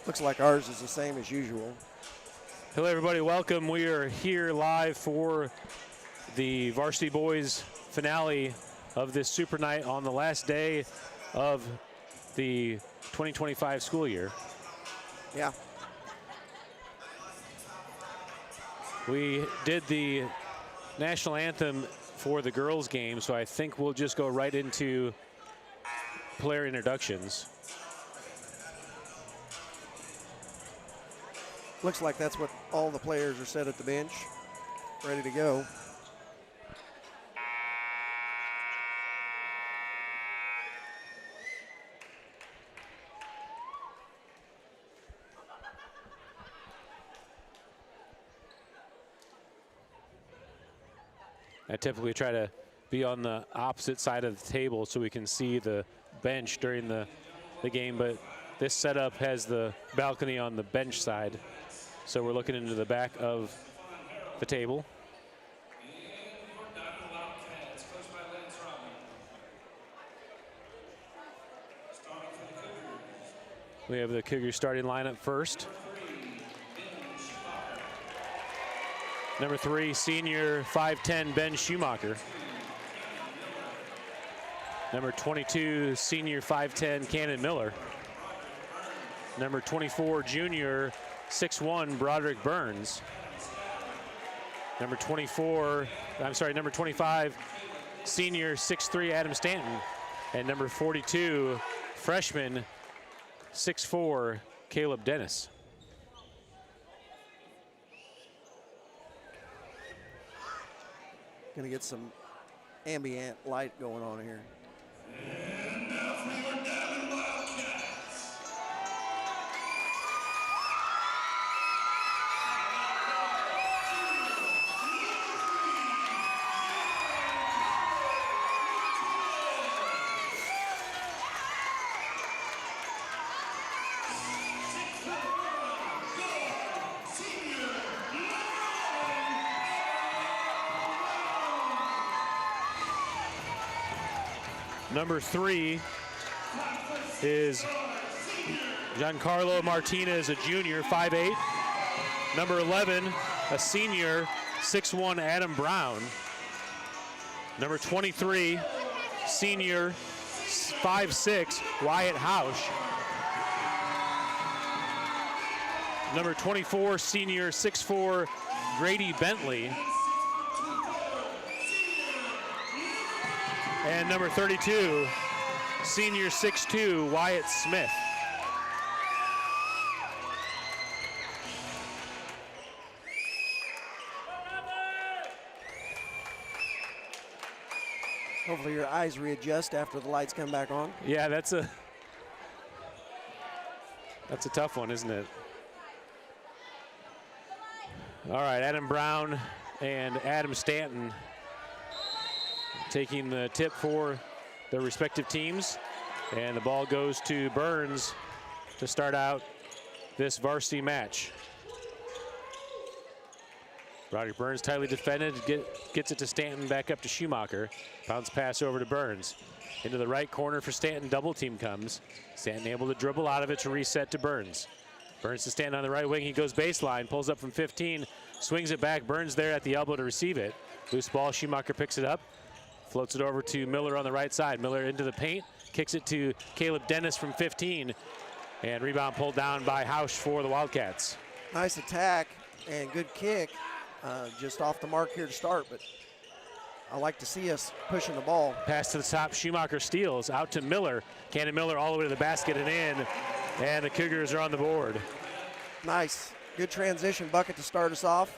Looks like ours is the same as usual. Hello, everybody. Welcome. We are here live for the Varsity Boys finale of this Super Night on the last day of the 2025 school year. Yeah. We did the national anthem for the girls' game, so I think we'll just go right into player introductions. Looks like that's what all the players are set at the bench, ready to go. I typically try to be on the opposite side of the table so we can see the bench during the game, but this setup has the balcony on the bench side. So we're looking into the back of the table. We have the Cougars starting lineup first. Number 3, senior 5'10", Ben Schumacher. Number 22, senior 5'10", Cannon Miller. Number 24, junior 6'1", Broderick Burns. Number 25, senior 6'3", Adam Stanton. And number 42, freshman 6'4", Caleb Dennis. Gonna get some ambient light going on here. Number 3 is Giancarlo Martinez, a junior, 5'8". Number 11, a senior, 6'1", Adam Brown. Number 23, senior, 5'6", Wyatt Hausch. Number 24, senior, 6'4", Grady Bentley. And number 32, senior 6'2", Wyatt Smith. Hopefully your eyes readjust after the lights come back on. Yeah, that's a tough one, isn't it? All right, Adam Brown and Adam Stanton taking the tip for their respective teams. And the ball goes to Burns to start out this varsity match. Roderick Burns tightly defended, gets it to Stanton, back up to Schumacher. Bounce pass over to Burns. Into the right corner for Stanton, double team comes. Stanton able to dribble out of it to reset to Burns. Burns to Stanton on the right wing, he goes baseline, pulls up from 15, swings it back, Burns there at the elbow to receive it. Loose ball, Schumacher picks it up. Floats it over to Miller on the right side. Miller into the paint, kicks it to Caleb Dennis from 15. And rebound pulled down by Hausch for the Wildcats. Nice attack and good kick. Just off the mark here to start, but I like to see us pushing the ball. Pass to the top, Schumacher steals, out to Miller. Cannon Miller all the way to the basket and in. And the Cougars are on the board. Nice, good transition bucket to start us off.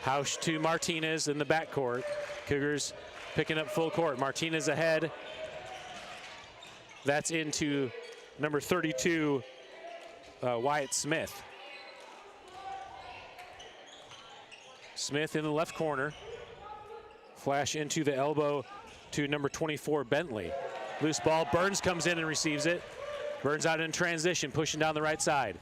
Hausch to Martinez in the backcourt. Cougars picking up full court. Martinez ahead. That's into number 32, Wyatt Smith. Smith in the left corner. Flash into the elbow to number 24, Bentley. Loose ball, Burns comes in and receives it. Burns out in transition, pushing down the right side.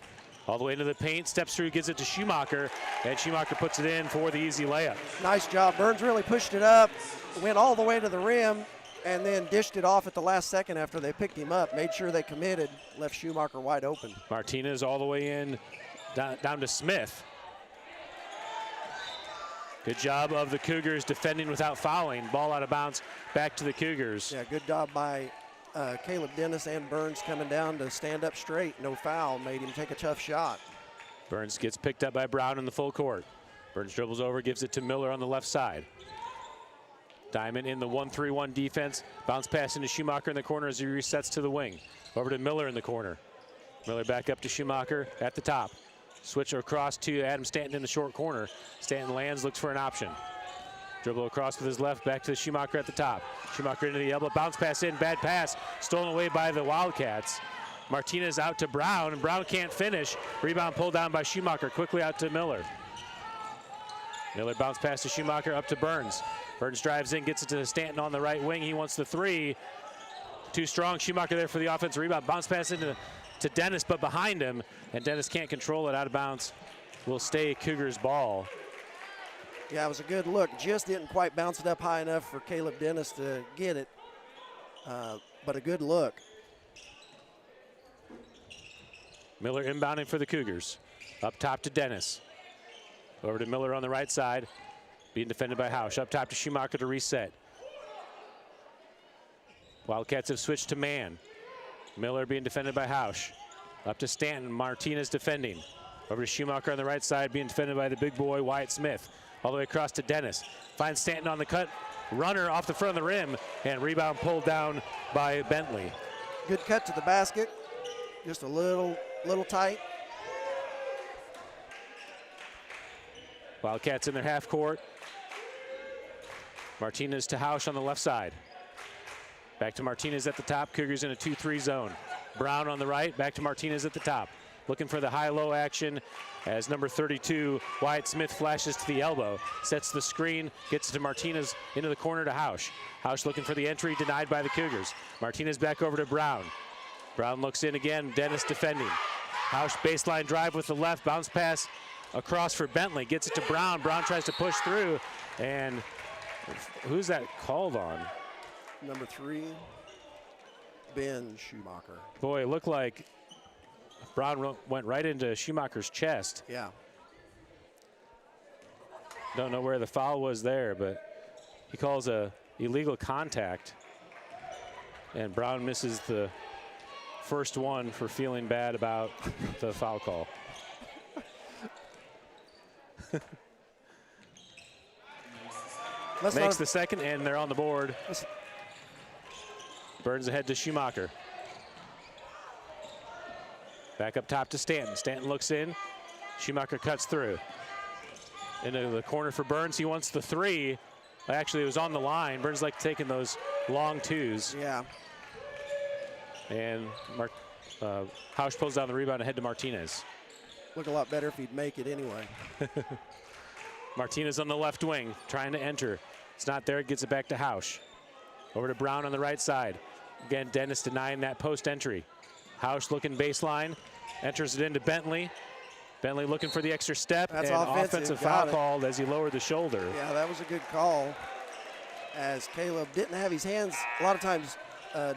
All the way into the paint, steps through, gives it to Schumacher, and Schumacher puts it in for the easy layup. Nice job. Burns really pushed it up, went all the way to the rim, and then dished it off at the last second after they picked him up, made sure they committed, left Schumacher wide open. Martinez all the way in, down to Smith. Good job of the Cougars defending without fouling. Ball out of bounds, back to the Cougars. Yeah, good job by Caleb Dennis and Burns coming down to stand up straight. No foul, made him take a tough shot. Burns gets picked up by Brown in the full court. Burns dribbles over, gives it to Miller on the left side. Diamond in the 1-3-1 defense. Bounce pass into Schumacher in the corner as he resets to the wing. Over to Miller in the corner. Miller back up to Schumacher at the top. Switch across to Adam Stanton in the short corner. Stanton lands, looks for an option. Dribble across with his left, back to Schumacher at the top. Schumacher into the elbow, bounce pass in, bad pass. Stolen away by the Wildcats. Martinez out to Brown, and Brown can't finish. Rebound pulled down by Schumacher, quickly out to Miller. Miller bounce pass to Schumacher, up to Burns. Burns drives in, gets it to Stanton on the right wing. He wants the three. Too strong. Schumacher there for the offensive rebound. Bounce pass into to Dennis, but behind him, and Dennis can't control it. Out of bounds. Will stay Cougars ball. Yeah, it was a good look. Just didn't quite bounce it up high enough for Caleb Dennis to get it, but a good look. Miller inbounding for the Cougars. Up top to Dennis. Over to Miller on the right side. Being defended by Hausch. Up top to Schumacher to reset. Wildcats have switched to man. Miller being defended by Hausch. Up to Stanton. Martinez defending. Over to Schumacher on the right side, being defended by the big boy, Wyatt Smith. All the way across to Dennis. Finds Stanton on the cut. Runner off the front of the rim. And rebound pulled down by Bentley. Good cut to the basket. Just a little tight. Wildcats in their half court. Martinez to Hausch on the left side. Back to Martinez at the top. Cougars in a 2-3 zone. Brown on the right, back to Martinez at the top. Looking for the high-low action as number 32, Wyatt Smith, flashes to the elbow. Sets the screen, gets it to Martinez into the corner to Hausch. Hausch looking for the entry, denied by the Cougars. Martinez back over to Brown. Brown looks in again, Dennis defending. Hausch baseline drive with the left, bounce pass across for Bentley. Gets it to Brown. Brown tries to push through, and who's that called on? Number 3, Ben Schumacher. Boy, it looked like Brown went right into Schumacher's chest. Yeah. Don't know where the foul was there, but he calls a illegal contact. And Brown misses the first one for feeling bad about the foul call. Makes the second, and they're on the board. Burns ahead to Schumacher. Back up top to Stanton. Stanton looks in. Schumacher cuts through. Into the corner for Burns. He wants the three. Actually, it was on the line. Burns like taking those long twos. Yeah. And Hausch pulls down the rebound ahead to Martinez. Look a lot better if he'd make it anyway. Martinez on the left wing, trying to enter. It's not there, gets it back to Hausch. Over to Brown on the right side. Again, Dennis denying that post entry. Hausch looking baseline, enters it into Bentley. Bentley looking for the extra step. That's and offensive foul called as he lowered the shoulder. Yeah, that was a good call. As Caleb didn't have his hands, a lot of times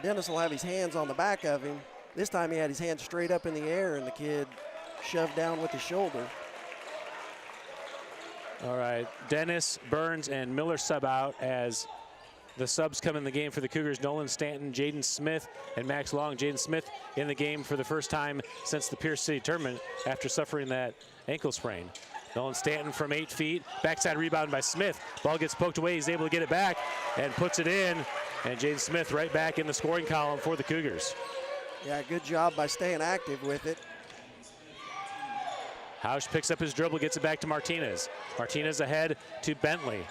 Dennis will have his hands on the back of him. This time he had his hands straight up in the air, and the kid shoved down with his shoulder. All right, Dennis, Burns, and Miller sub out as the subs come in the game for the Cougars. Nolan Stanton, Jaden Smith, and Max Long. Jaden Smith in the game for the first time since the Pierce City tournament after suffering that ankle sprain. Nolan Stanton from 8 feet, backside rebound by Smith. Ball gets poked away, he's able to get it back and puts it in. And Jaden Smith right back in the scoring column for the Cougars. Yeah, good job by staying active with it. Hausch picks up his dribble, gets it back to Martinez. Martinez ahead to Bentley.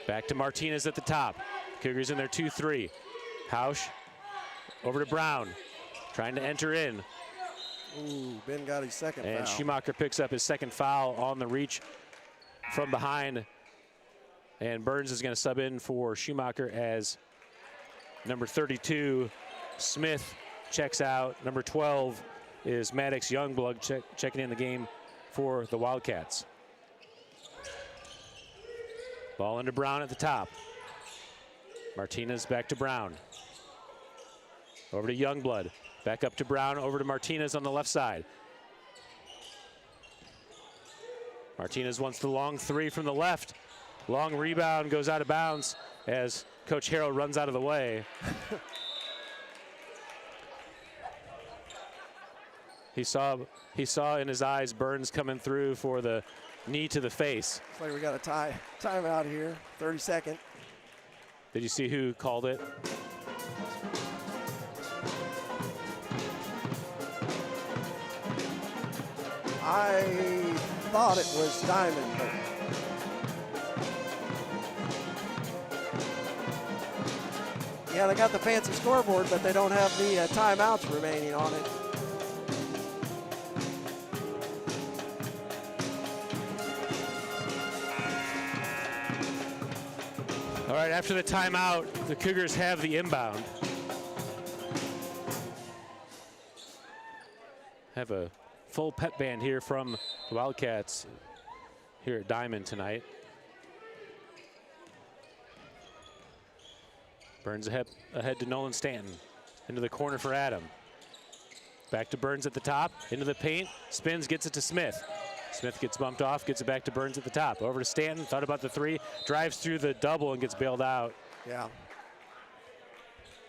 Back to Martinez at the top. Cougars in their 2-3. Hausch over to Brown, trying to enter in. Ooh, Ben got his second foul. And Schumacher picks up his second foul on the reach from behind. And Burns is going to sub in for Schumacher as number 32, Smith, checks out. Number 12 is Maddox Youngblood checking in the game for the Wildcats. Ball into Brown at the top. Martinez back to Brown. Over to Youngblood. Back up to Brown, over to Martinez on the left side. Martinez wants the long three from the left. Long rebound goes out of bounds as Coach Harrell runs out of the way. He saw in his eyes Burns coming through for the knee to the face. Looks like we got a timeout here, 32nd. Did you see who called it? I thought it was Diamond, but yeah, they got the fancy scoreboard, but they don't have the timeouts remaining on it. All right, after the timeout, the Cougars have the inbound. Have a full pep band here from the Wildcats here at Diamond tonight. Burns ahead to Nolan Stanton. Into the corner for Adam. Back to Burns at the top, into the paint, spins, gets it to Smith. Smith gets bumped off, gets it back to Burns at the top. Over to Stanton, thought about the three, drives through the double and gets bailed out. Yeah.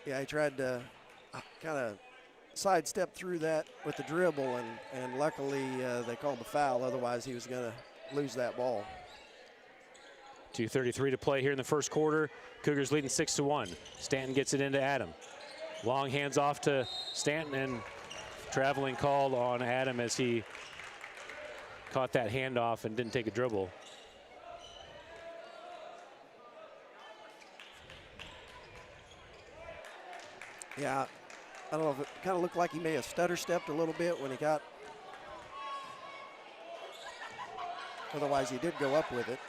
Yeah, he tried to kind of sidestep through that with the dribble, and luckily they called the foul. Otherwise, he was going to lose that ball. 2:33 to play here in the first quarter. Cougars leading 6-1. Stanton gets it into Adam. Long hands off to Stanton, and traveling called on Adam as he caught that handoff and didn't take a dribble. Yeah, I don't know if it kind of looked like he may have stutter-stepped a little bit when he got. Otherwise, he did go up with it.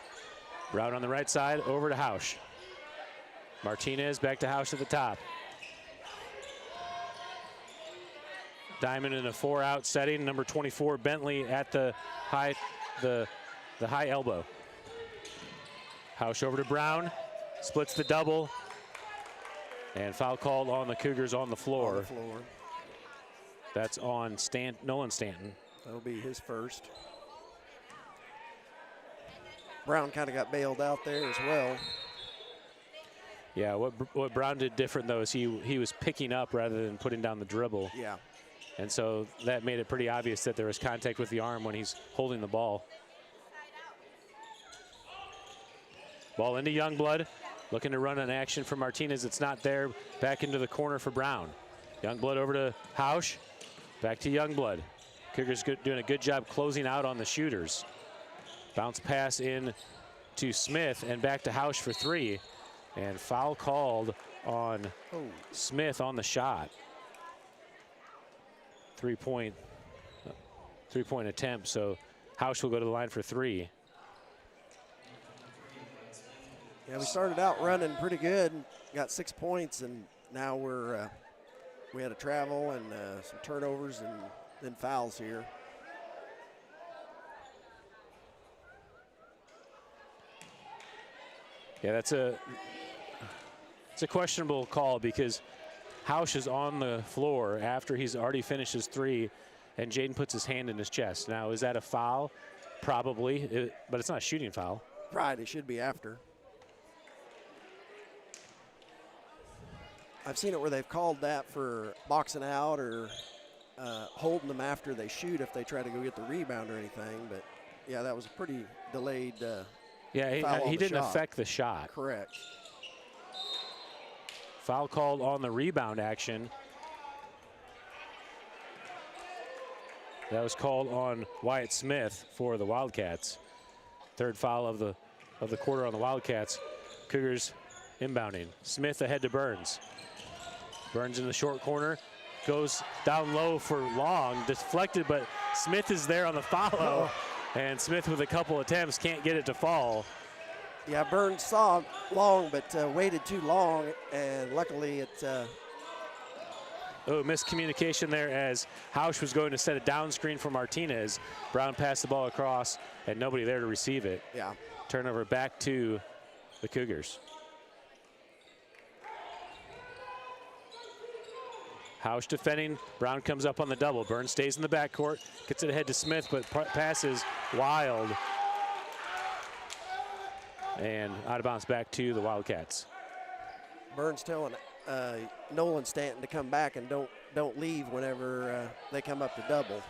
Brown on the right side, over to Hausch. Martinez back to Hausch at the top. Diamond in a 4-out setting. Number 24 Bentley at the high elbow. Hausch over to Brown, splits the double, and foul called on the Cougars on the floor. On the floor. That's on Nolan Stanton. That'll be his first. Brown kind of got bailed out there as well. Yeah, what Brown did different though is he was picking up rather than putting down the dribble. Yeah. And so that made it pretty obvious that there was contact with the arm when he's holding the ball. Ball into Youngblood, looking to run an action for Martinez. It's not there. Back into the corner for Brown. Youngblood over to Hausch. Back to Youngblood. Cougars doing a good job closing out on the shooters. Bounce pass in to Smith and back to Hausch for three. And foul called on Smith on the shot. Three-point attempt, so Hausch will go to the line for three. Yeah, we started out running pretty good, got 6 points, and now we had a travel and some turnovers and then fouls here. Yeah, it's a questionable call because Hausch is on the floor after he's already finished his three, and Jaden puts his hand in his chest. Now, is that a foul? Probably, but it's not a shooting foul. Right, it should be after. I've seen it where they've called that for boxing out or holding them after they shoot if they try to go get the rebound or anything. But, yeah, that was a pretty delayed yeah, he didn't affect the shot. Correct. Foul called on the rebound action. That was called on Wyatt Smith for the Wildcats. Third foul of the quarter on the Wildcats. Cougars inbounding. Smith ahead to Burns. Burns in the short corner. Goes down low for Long. Deflected, but Smith is there on the follow. And Smith with a couple attempts can't get it to fall. Yeah, Burns saw Long, but waited too long, and luckily it. Miscommunication there as Hausch was going to set a down screen for Martinez. Brown passed the ball across, and nobody there to receive it. Yeah. Turnover back to the Cougars. Housh defending. Brown comes up on the double. Burns stays in the backcourt, gets it ahead to Smith, but passes wild. And out of bounds back to the Wildcats. Burns telling Nolan Stanton to come back and don't leave whenever they come up to double.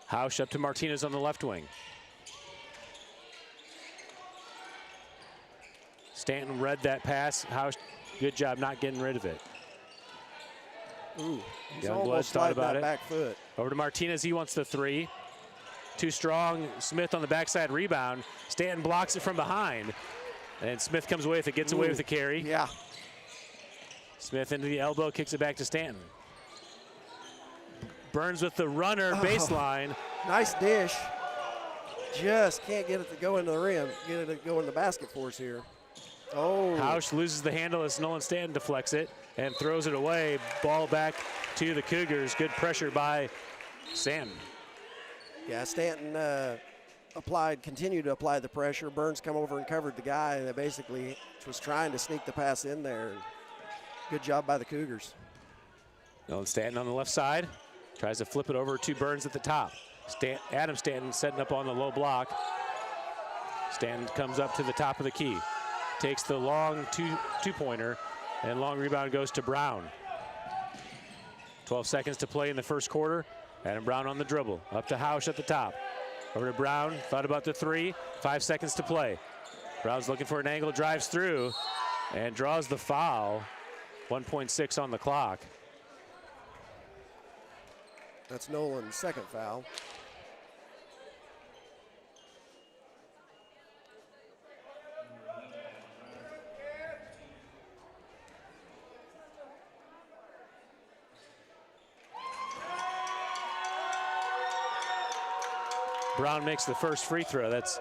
Housh up to Martinez on the left wing. Stanton read that pass. Housh, good job not getting rid of it. Ooh, he's Youngblood almost thought about that it. back foot. Over to Martinez, he wants the three. Too strong, Smith on the backside rebound. Stanton blocks it from behind. And Smith comes away with it, gets away with the carry. Yeah. Smith into the elbow, kicks it back to Stanton. Burns with the runner, baseline. Nice dish. Just can't get it to go into the rim, get it to go in the basket for us here. Oh. Housh loses the handle as Nolan Stanton deflects it and throws it away. Ball back to the Cougars. Good pressure by Stanton. Yeah, Stanton continued to apply the pressure. Burns come over and covered the guy that basically was trying to sneak the pass in there. Good job by the Cougars. Nolan Stanton on the left side. Tries to flip it over to Burns at the top. Adam Stanton setting up on the low block. Stanton comes up to the top of the key. Takes the long two-pointer, and long rebound goes to Brown. 12 seconds to play in the first quarter. Adam Brown on the dribble. Up to Housh at the top. Over to Brown, thought about the three. 5 seconds to play. Brown's looking for an angle, drives through, and draws the foul. 1.6 on the clock. That's Nolan's second foul. Brown makes the first free throw. That's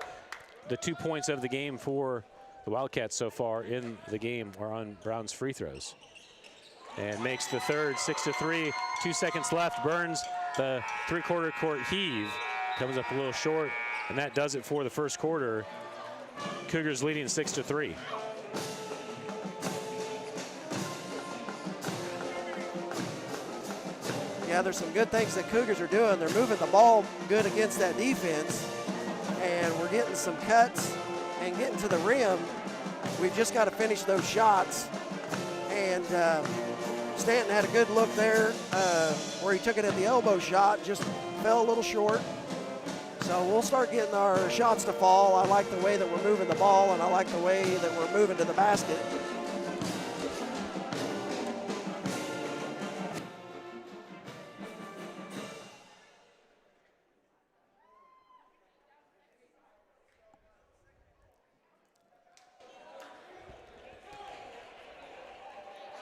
the 2 points of the game for the Wildcats so far in the game are on Brown's free throws. And makes the third, 6-3, 2 seconds left. Burns the three-quarter court heave, comes up a little short, and that does it for the first quarter. Cougars leading 6-3. Yeah, there's some good things that Cougars are doing. They're moving the ball good against that defense, and we're getting some cuts and getting to the rim. We've just got to finish those shots. And Stanton had a good look there where he took it at the elbow shot, just fell a little short. So we'll start getting our shots to fall. I like the way that we're moving the ball, and I like the way that we're moving to the basket.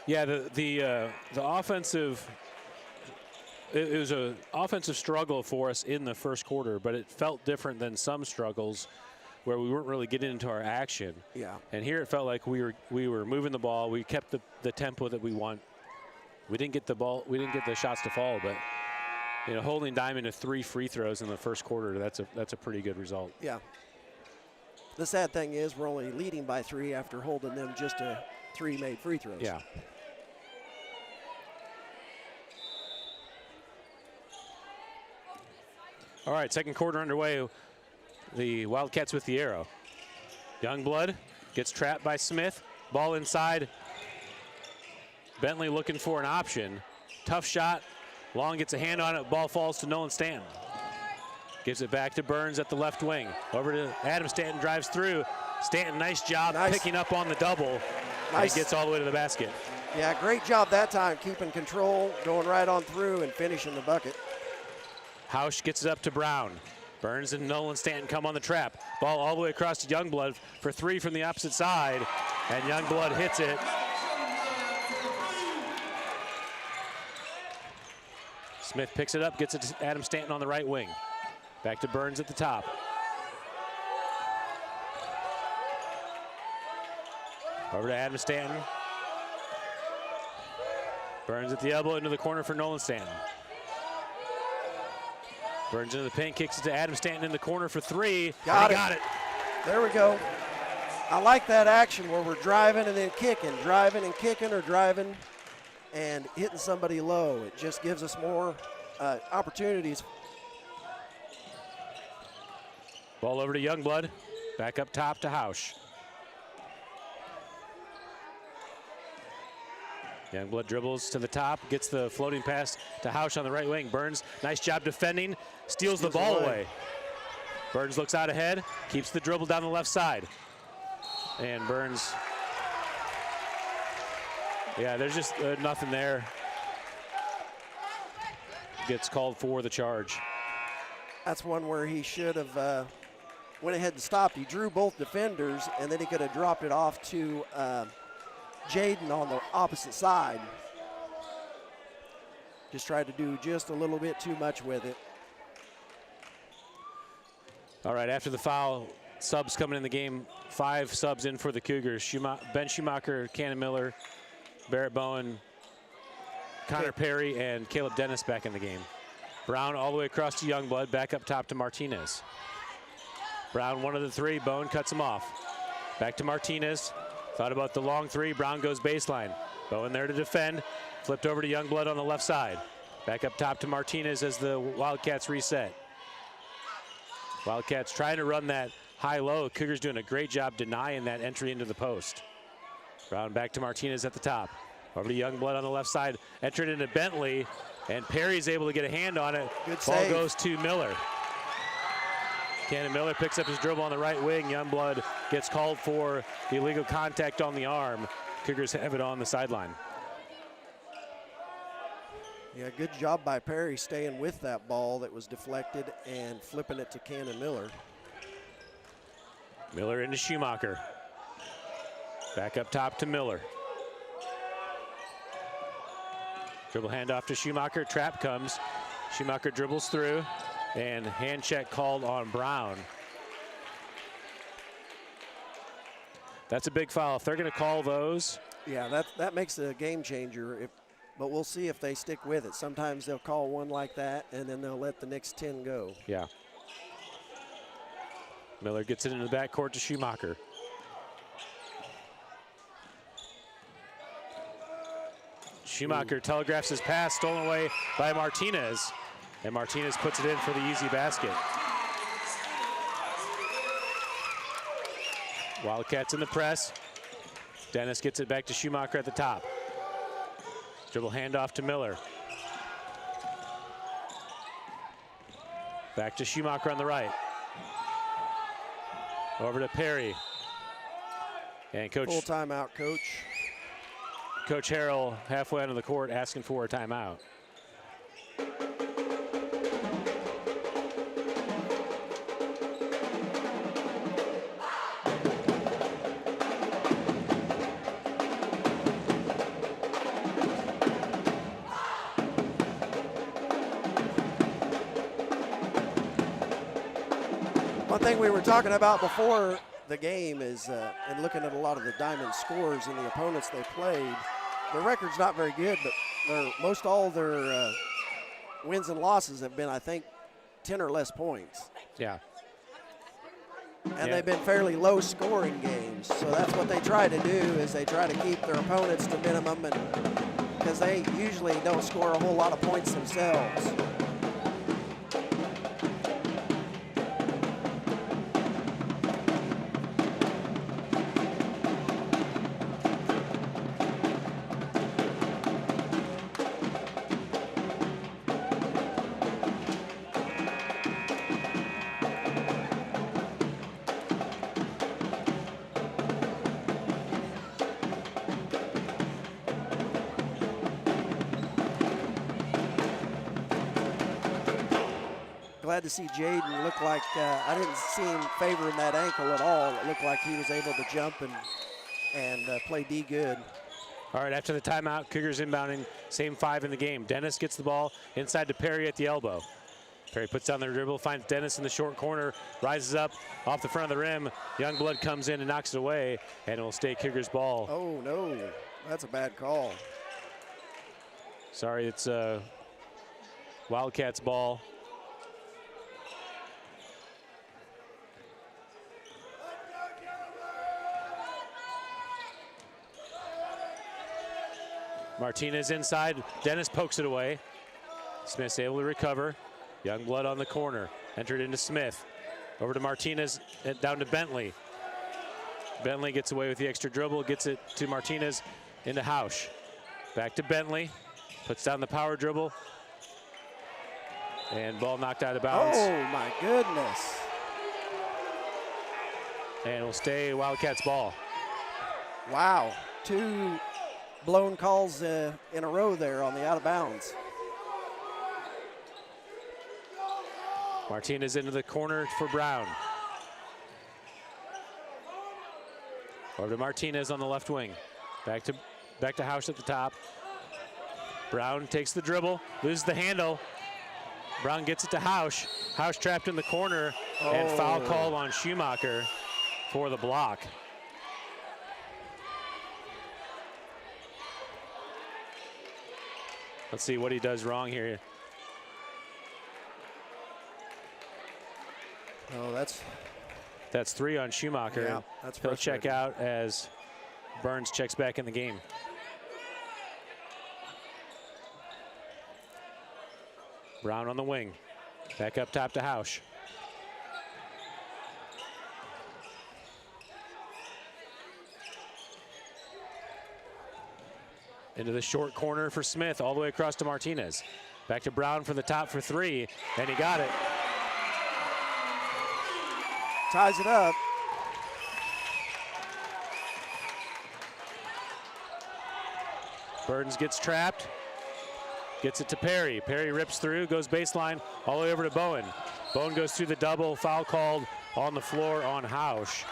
Yeah, the offensive, it was an offensive struggle for us in the first quarter, but it felt different than some struggles where we weren't really getting into our action. Yeah. And here it felt like we were moving the ball. We kept the tempo that we want. We didn't get the shots to fall, but you know, holding Diamond to 3 free throws in the first quarter, that's a pretty good result. Yeah. The sad thing is we're only leading by 3 after holding them just to 3 made free throws. Yeah. All right, second quarter underway. The Wildcats with the arrow. Youngblood gets trapped by Smith. Ball inside. Bentley looking for an option. Tough shot. Long gets a hand on it. Ball falls to Nolan Stanton. Gives it back to Burns at the left wing. Over to Adam Stanton, drives through. Stanton, nice job picking up on the double. Nice. He gets all the way to the basket. Yeah, great job that time, keeping control, going right on through and finishing the bucket. Housh gets it up to Brown. Burns and Nolan Stanton come on the trap. Ball all the way across to Youngblood for 3 from the opposite side, and Youngblood hits it. Smith picks it up, gets it to Adam Stanton on the right wing. Back to Burns at the top. Over to Adam Stanton. Burns at the elbow into the corner for Nolan Stanton. Burns into the paint, kicks it to Adam Stanton in the corner for 3. Got it. There we go. I like that action where we're driving and then kicking, driving and kicking, or driving and hitting somebody low. It just gives us more opportunities. Ball over to Youngblood. Back up top to Hausch. Youngblood dribbles to the top, gets the floating pass to Hausch on the right wing. Burns, nice job defending, steals the ball away. Burns looks out ahead, keeps the dribble down the left side. And Burns, yeah, there's just nothing there. Gets called for the charge. That's one where he should have went ahead and stopped. He drew both defenders, and then he could have dropped it off to Jaden on the opposite side. Just tried to do just a little bit too much with it. All right, after the foul, subs coming in the game. 5 subs in for the Cougars. Ben Schumacher, Cannon Miller, Barrett Bowen, Connor Perry, and Caleb Dennis back in the game. Brown all the way across to Youngblood, back up top to Martinez. Brown, one of the 3, Bowen cuts him off. Back to Martinez, thought about the long 3, Brown goes baseline. Bowen there to defend, flipped over to Youngblood on the left side. Back up top to Martinez as the Wildcats reset. Wildcats trying to run that high-low. Cougars doing a great job denying that entry into the post. Brown back to Martinez at the top. Over to Youngblood on the left side. Entered into Bentley, and Perry's able to get a hand on it. Good Ball save. goes to Miller. Cannon Miller picks up his dribble on the right wing. Youngblood gets called for the illegal contact on the arm. Cougars have it on the sideline. Yeah, good job by Perry staying with that ball that was deflected and flipping it to Cannon Miller. Miller into Schumacher. Back up top to Miller. Dribble handoff to Schumacher. Trap comes. Schumacher dribbles through, and hand check called on Brown. That's a big foul. If they're going to call those. Yeah, that makes a game changer. But we'll see if they stick with it. Sometimes they'll call one like that, and then they'll let the next 10 go. Yeah. Miller gets it into the backcourt to Schumacher. Schumacher telegraphs his pass, stolen away by Martinez. And Martinez puts it in for the easy basket. Wildcats in the press. Dennis gets it back to Schumacher at the top. Dribble handoff to Miller. Back to Schumacher on the right. Over to Perry. And Coach. Full timeout, Coach. Coach Harrell halfway onto the court asking for a timeout. One thing we were talking about before the game is, and looking at a lot of the Diamond scores and the opponents they played, their record's not very good, but most all their wins and losses have been, I think, 10 or less points. Yeah. And they've been fairly low scoring games. So that's what they try to do, is they try to keep their opponents to minimum, and because they usually don't score a whole lot of points themselves. Glad to see Jaden look like, I didn't see him favoring that ankle at all. It looked like he was able to jump and play D good. All right, after the timeout, Cougars inbounding, same 5 in the game. Dennis gets the ball inside to Perry at the elbow. Perry puts down the dribble, finds Dennis in the short corner, rises up off the front of the rim. Youngblood comes in and knocks it away, and it will stay Cougars ball. Oh, no, that's a bad call. Sorry, it's Wildcats ball. Martinez inside. Dennis pokes it away. Smith's able to recover. Youngblood on the corner. Entered into Smith. Over to Martinez, down to Bentley. Bentley gets away with the extra dribble, gets it to Martinez, into Hausch. Back to Bentley, puts down the power dribble. And ball knocked out of bounds. Oh my goodness. And will stay Wildcats ball. Wow, 2 blown calls in a row there on the out of bounds. Martinez into the corner for Brown. Over to Martinez on the left wing. Back to Hausch at the top. Brown takes the dribble, loses the handle. Brown gets it to Hausch. Hausch trapped in the corner, and foul call on Schumacher for the block. Let's see what he does wrong here. Oh, That's 3 on Schumacher. Yeah, that's He'll check out as Burns checks back in the game. Brown on the wing. Back up top to Hausch. Into the short corner for Smith, all the way across to Martinez. Back to Brown for the top for 3, and he got it. Ties it up. Burns gets trapped, gets it to Perry. Perry rips through, goes baseline, all the way over to Bowen. Bowen goes through the double, foul called on the floor on Hausch.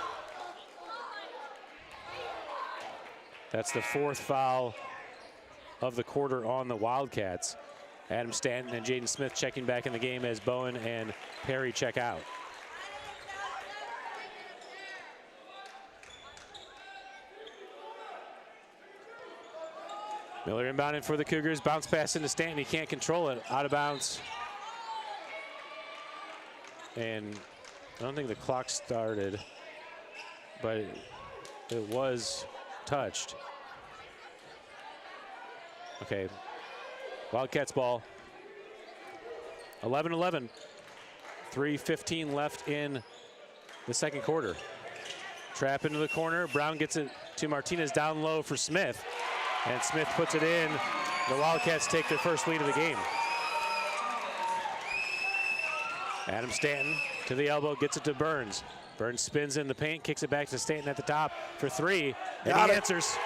That's the 4th foul of the quarter on the Wildcats. Adam Stanton and Jaden Smith checking back in the game as Bowen and Perry check out. Miller inbounding for the Cougars, bounce pass into Stanton, he can't control it, out of bounds. And I don't think the clock started, but it was touched. Okay, Wildcats ball. 11-11, 3:15 left in the second quarter. Trap into the corner, Brown gets it to Martinez down low for Smith. And Smith puts it in. The Wildcats take their first lead of the game. Adam Stanton to the elbow, gets it to Burns. Burns spins in the paint, kicks it back to Stanton at the top for 3, and he answers.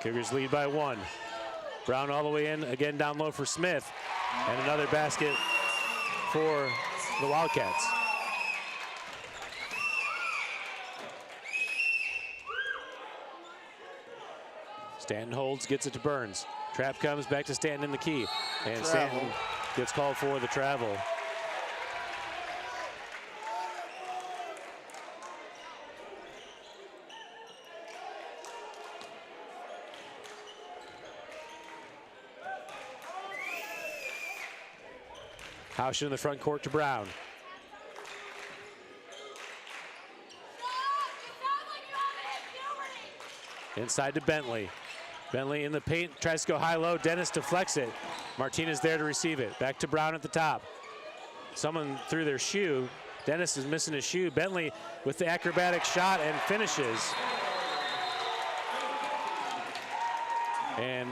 Cougars lead by 1. Brown all the way in, again down low for Smith, and another basket for the Wildcats. Stanton holds, gets it to Burns. Trap comes back to Stanton in the key. And Stanton gets called for the travel. Hausch in the front court to Brown. Inside to Bentley. Bentley in the paint, tries to go high-low. Dennis deflects it. Martinez there to receive it. Back to Brown at the top. Someone threw their shoe. Dennis is missing his shoe. Bentley with the acrobatic shot and finishes. And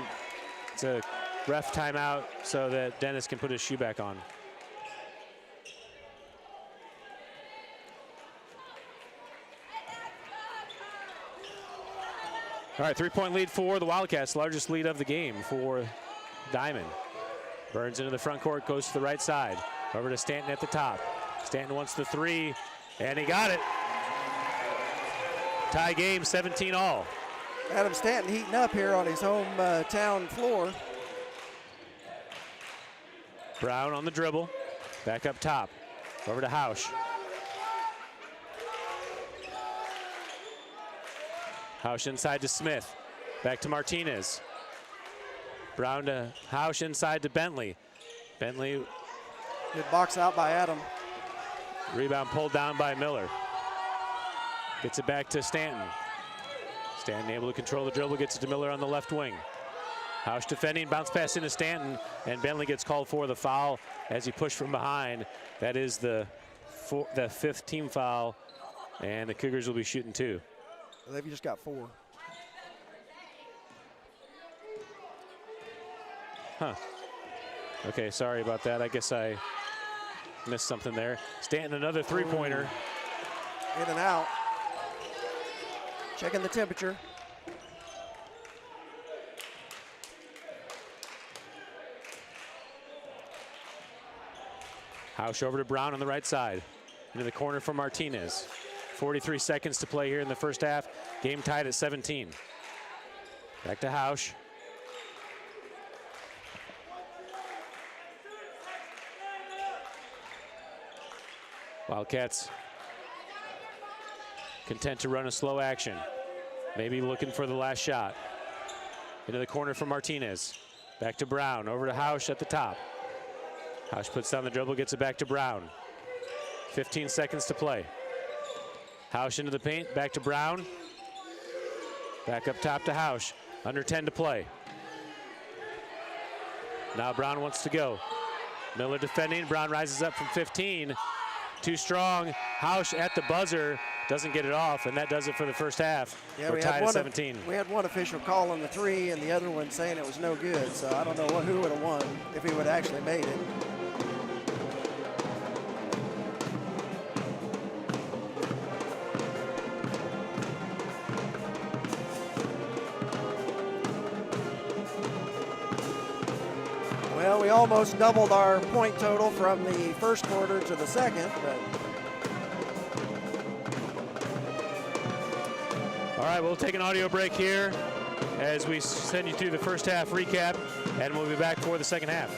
it's a ref timeout so that Dennis can put his shoe back on. All right, 3-point lead for the Wildcats, largest lead of the game for Diamond. Burns into the front court, goes to the right side. Over to Stanton at the top. Stanton wants the 3, and he got it. Tie game, 17-all. Adam Stanton heating up here on his hometown floor. Brown on the dribble, back up top. Over to Hausch. Hausch inside to Smith. Back to Martinez. Brown to Hausch inside to Bentley. Bentley. Good box out by Adam. Rebound pulled down by Miller. Gets it back to Stanton. Stanton able to control the dribble, gets it to Miller on the left wing. Hausch defending, bounce pass into Stanton, and Bentley gets called for the foul as he pushed from behind. That is the fifth team foul, and the Cougars will be shooting 2. They've just got 4. Huh. Okay, sorry about that. I guess I missed something there. Stanton, another three-pointer. In and out. Checking the temperature. Hausch over to Brown on the right side. Into the corner for Martinez. 43 seconds to play here in the first half. Game tied at 17. Back to Hausch. Wildcats content to run a slow action. Maybe looking for the last shot. Into the corner for Martinez. Back to Brown, over to Hausch at the top. Hausch puts down the dribble, gets it back to Brown. 15 seconds to play. Hausch into the paint, back to Brown. Back up top to Hausch. Under 10 to play. Now Brown wants to go. Miller defending, Brown rises up from 15. Too strong. Hausch at the buzzer, doesn't get it off, and that does it for the first half. Yeah, we're tied at 17. We had one official calling the 3 and the other one saying it was no good, so I don't know who would have won if he would have actually made it. Well, we almost doubled our point total from the first quarter to the second, but. All right, we'll take an audio break here as we send you through the first half recap, and we'll be back for the second half.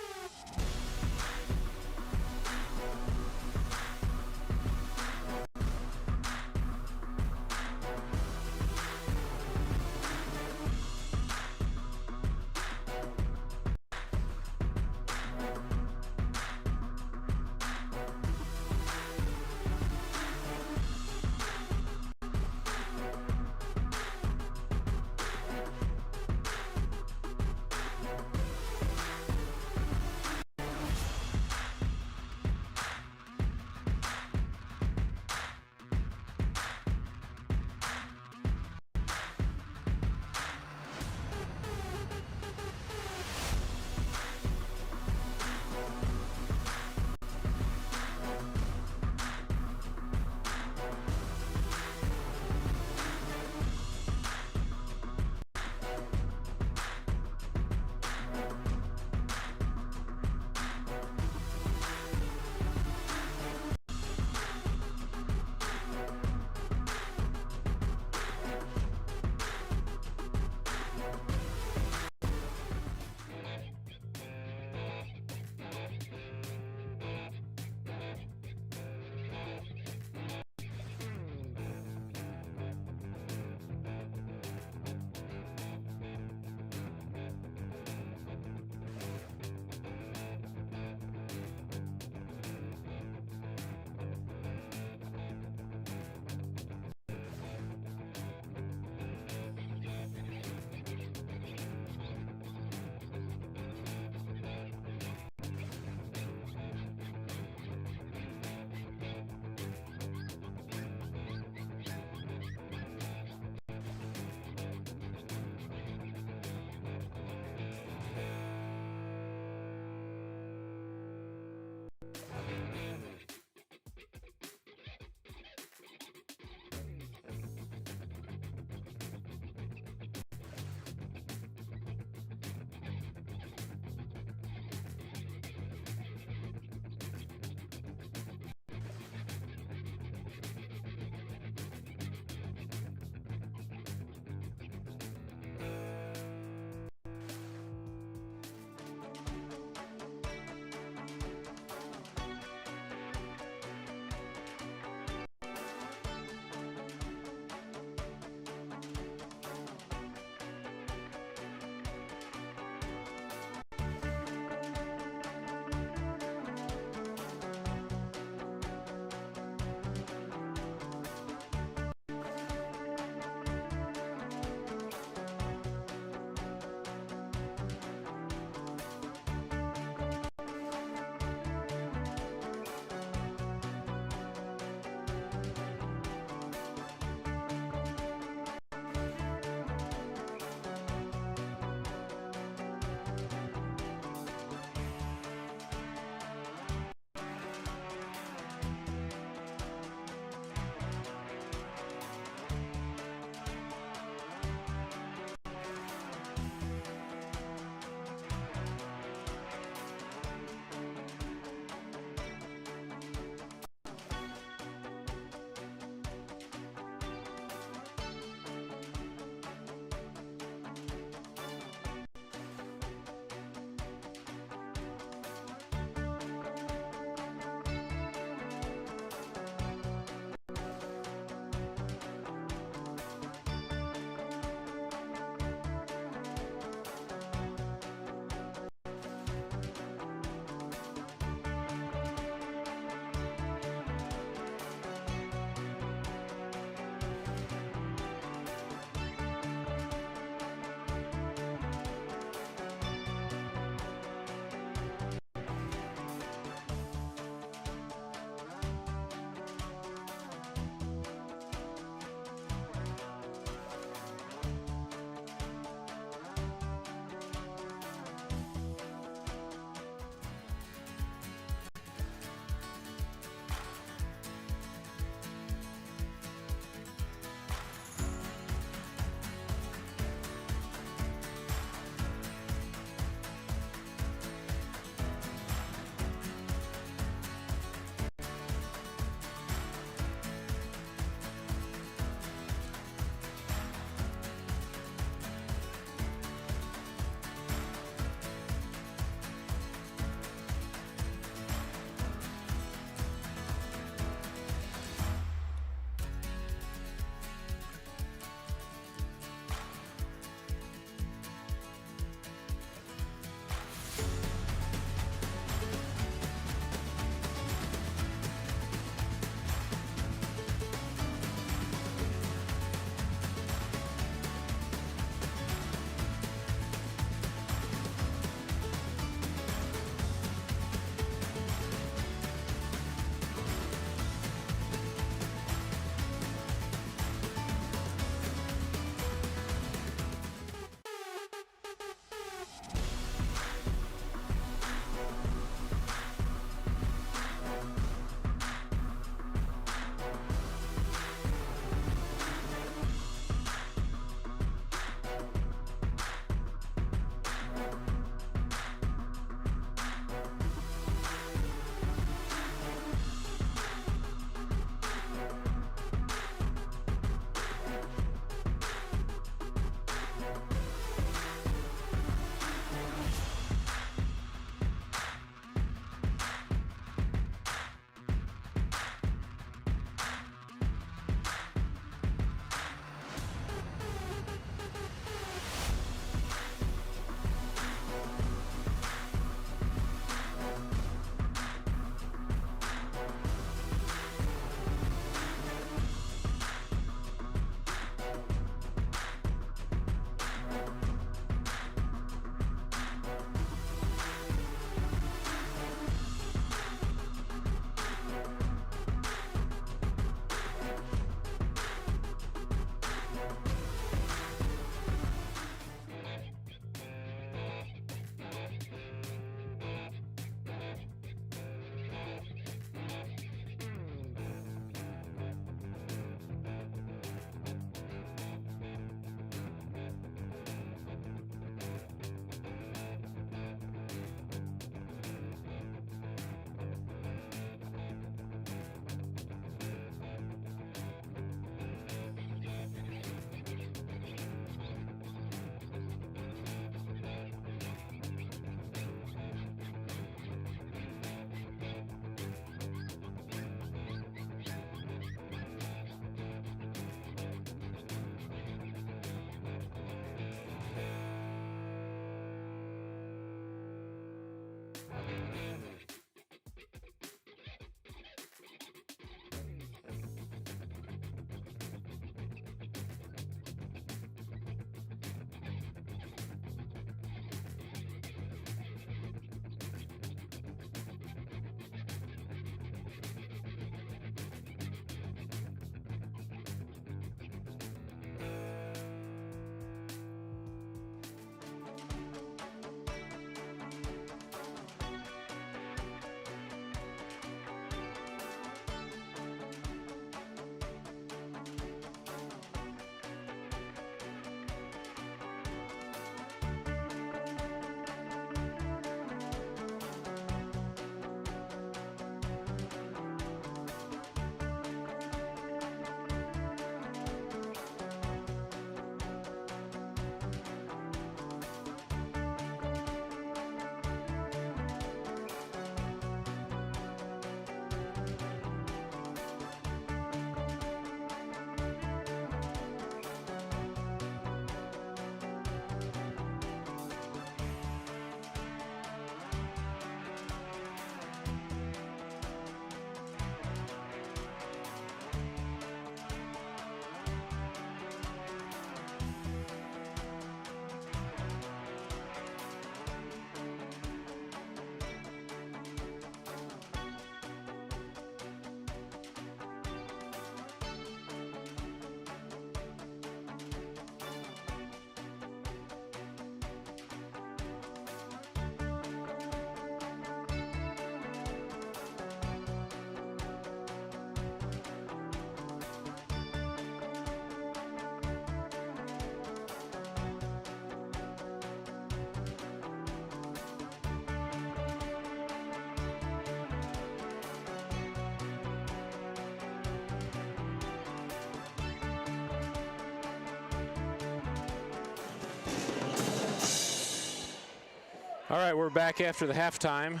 All right, we're back after the halftime.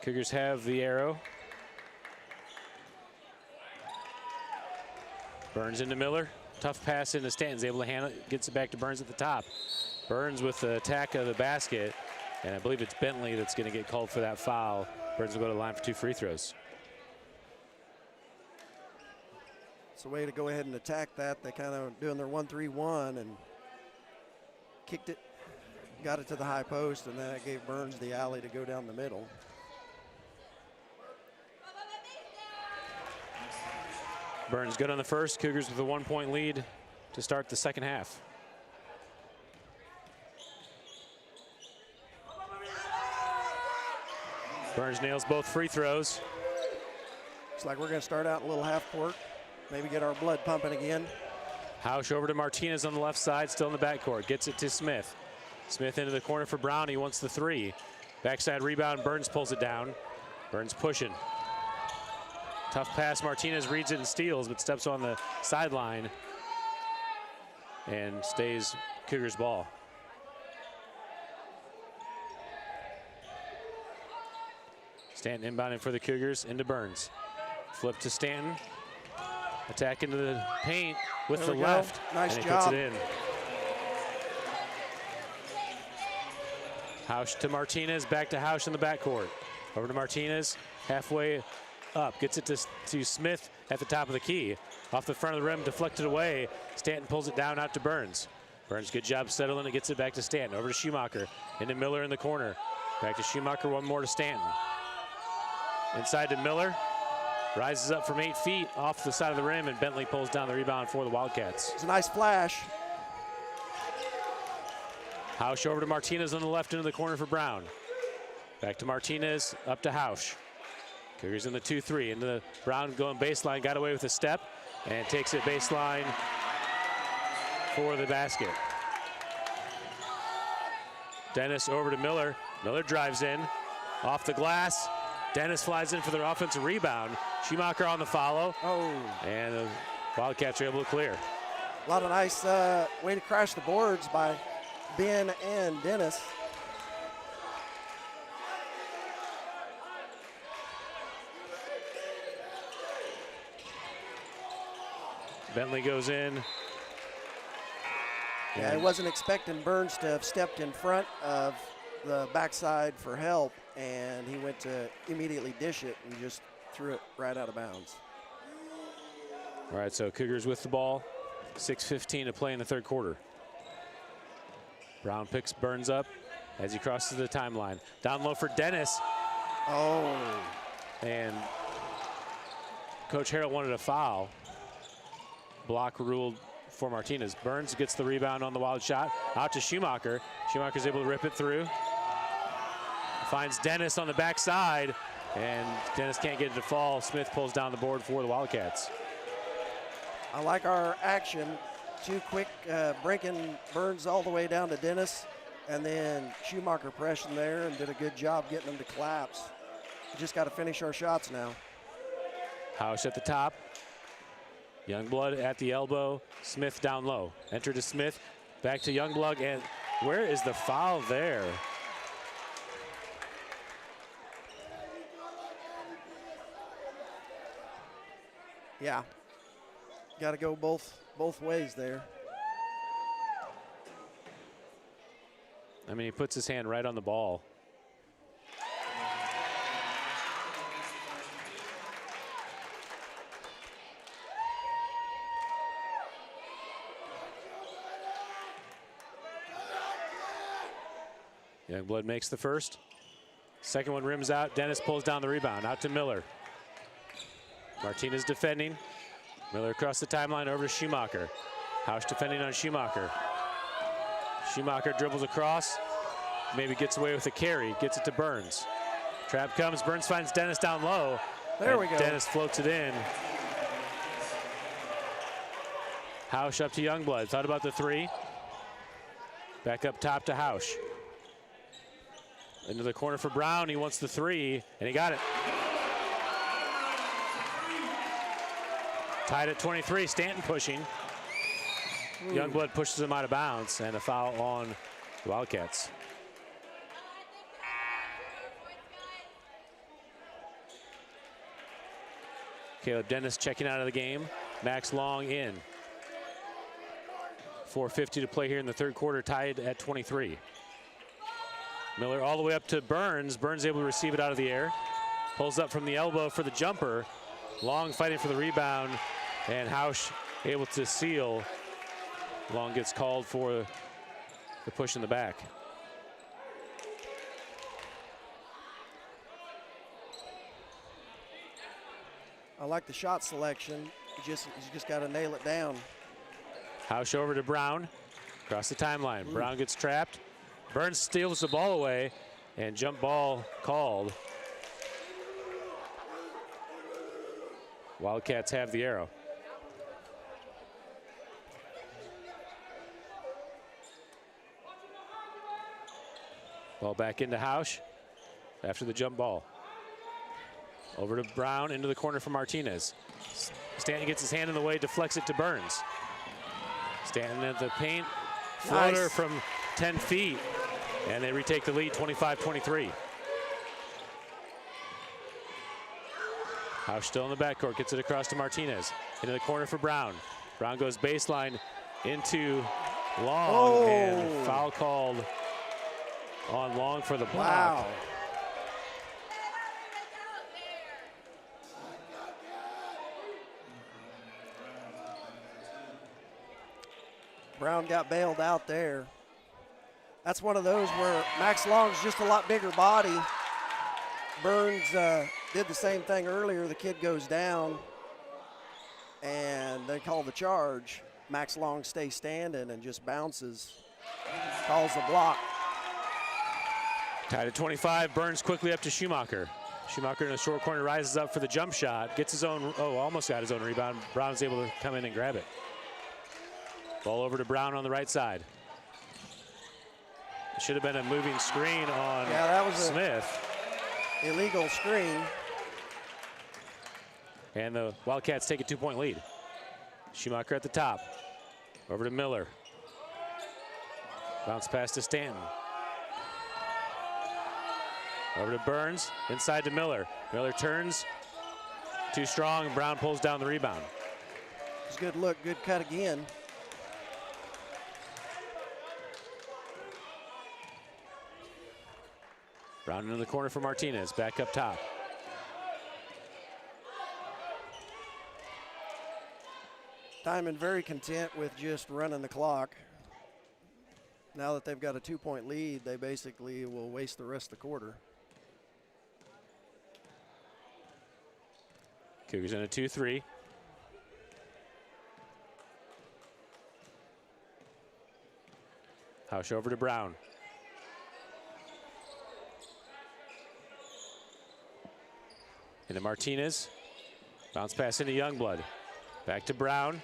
Cougars have the arrow. Burns into Miller. Tough pass into Stanton's able to handle it, gets it back to Burns at the top. Burns with the attack of the basket, and I believe it's Bentley that's going to get called for that foul. Burns will go to the line for 2 free throws. It's a way to go ahead and attack that. They kind of doing their 1-3-1 and kicked it, got it to the high post, and then it gave Burns the alley to go down the middle. Burns good on the first. Cougars with a 1-point lead to start the second half. Burns nails both free throws. Looks like we're going to start out a little half court, maybe get our blood pumping again. Hausch over to Martinez on the left side, still in the backcourt. Gets it to Smith. Smith into the corner for Brown. He wants the three. Backside rebound. Burns pulls it down. Burns pushing. Tough pass. Martinez reads it and steals, but steps on the sideline and stays Cougars ball. Stanton inbounding for the Cougars into Burns. Flip to Stanton. Attack into the paint with the left. Nice and he job. puts it in. Hausch to Martinez, back to Hausch in the backcourt. Over to Martinez, halfway up, gets it to Smith at the top of the key. Off the front of the rim, deflected away. Stanton pulls it down out to Burns. Burns, good job settling it, gets it back to Stanton. Over to Schumacher, into Miller in the corner. Back to Schumacher, one more to Stanton. Inside to Miller, rises up from 8 feet off the side of the rim, and Bentley pulls down the rebound for the Wildcats. It's a nice flash. Hausch over to Martinez on the left into the corner for Brown. Back to Martinez, up to Hausch. Cougars in the 2-3, into the Brown going baseline, got away with a step, and takes it baseline for the basket. Dennis over to Miller. Miller drives in, off the glass. Dennis flies in for their offensive rebound. Schumacher on the follow. Oh. And the Wildcats are able to clear. A lot of nice way to crash the boards by Ben and Dennis. Bentley goes in. Yeah, I wasn't expecting Burns to have stepped in front of the backside for help, and he went to immediately dish it and just threw it right out of bounds. All right, so Cougars with the ball. 6:15 to play in the third quarter. Brown picks Burns up as he crosses the timeline. Down low for Dennis. Oh. And Coach Harrell wanted a foul. Block ruled for Martinez. Burns gets the rebound on the wild shot. Out to Schumacher. Schumacher's able to rip it through. Finds Dennis on the backside, and Dennis can't get it to fall. Smith pulls down the board for the Wildcats. I like our action. Too quick, breaking Burns all the way down to Dennis, and then Schumacher pressing there and did a good job getting them to collapse. We just got to finish our shots now. Hausch at the top. Youngblood at the elbow. Smith down low. Enter to Smith. Back to Youngblood, and where is the foul there? Yeah. Got to go both ways there. I mean, he puts his hand right on the ball. Youngblood makes the first. Second one rims out. Dennis pulls down the rebound. Out to Miller. Martinez defending. Miller across the timeline over to Schumacher. Hausch defending on Schumacher. Schumacher dribbles across. Maybe gets away with a carry. Gets it to Burns. Trap comes. Burns finds Dennis down low. There we go. Dennis floats it in. Hausch up to Youngblood. Thought about the three. Back up top to Hausch. Into the corner for Brown. He wants the three, and he got it. Tied at 23. Stanton pushing. Youngblood pushes him out of bounds, and a foul on the Wildcats. Caleb Dennis checking out of the game. Max Long in. 4:50 to play here in the third quarter, tied at 23. Miller all the way up to Burns. Burns able to receive it out of the air. Pulls up from the elbow for the jumper. Long fighting for the rebound, and Hausch able to seal. Long gets called for the push in the back. I like the shot selection. You just got to nail it down. Hausch over to Brown. Across the timeline. Brown gets trapped. Burns steals the ball away, and jump ball called. Wildcats have the arrow. Ball back into Hausch after the jump ball. Over to Brown, into the corner for Martinez. Stanton gets his hand in the way, deflects it to Burns. Stanton at the paint, floater Nice. from 10 feet, and they retake the lead, 25-23. Hausch still in the backcourt, gets it across to Martinez. Into the corner for Brown. Brown goes baseline into Long, and foul called on Long for the block. Wow. Brown got bailed out there. That's one of those where Max Long's just a lot bigger body. Burns did the same thing earlier. The kid goes down, and they call the charge. Max Long stays standing and just bounces, calls the block. Tied at 25, Burns quickly up to Schumacher. Schumacher in the short corner rises up for the jump shot, gets his own, almost got his own rebound. Brown's able to come in and grab it. Ball over to Brown on the right side. It should have been a moving screen on that was Smith. Illegal screen. And the Wildcats take a 2-point lead. Schumacher at the top. Over to Miller. Bounce pass to Stanton. Over to Burns, inside to Miller. Miller turns, too strong, Brown pulls down the rebound. It's a good look, good cut again. Brown into the corner for Martinez, back up top. Diamond very content with just running the clock. Now that they've got a 2-point lead, they basically will waste the rest of the quarter. Cougars in a 2-3. Hausch over to Brown. Into Martinez. Bounce pass into Youngblood. Back to Brown.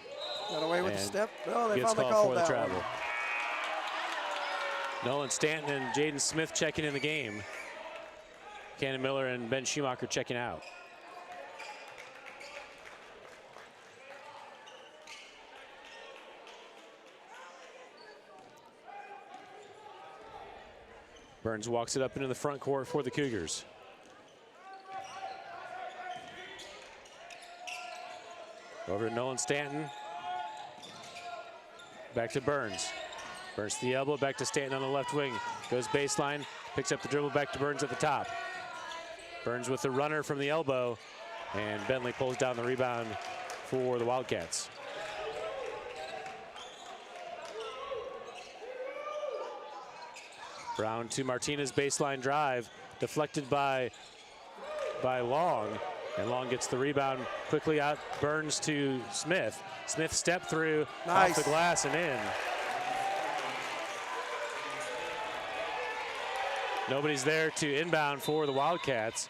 Got away with the step. No, they gets finally called called for the that travel. one. Nolan Stanton and Jaden Smith checking in the game. Cannon Miller and Ben Schumacher checking out. Burns walks it up into the front court for the Cougars. Over to Nolan Stanton. Back to Burns. Burns to the elbow, back to Stanton on the left wing. Goes baseline, picks up the dribble, back to Burns at the top. Burns with the runner from the elbow, and Bentley pulls down the rebound for the Wildcats. Brown to Martinez, baseline drive, deflected by Long, and Long gets the rebound quickly out. Burns to Smith. Smith step through, nice. Off the glass and in. Nobody's there to inbound for the Wildcats,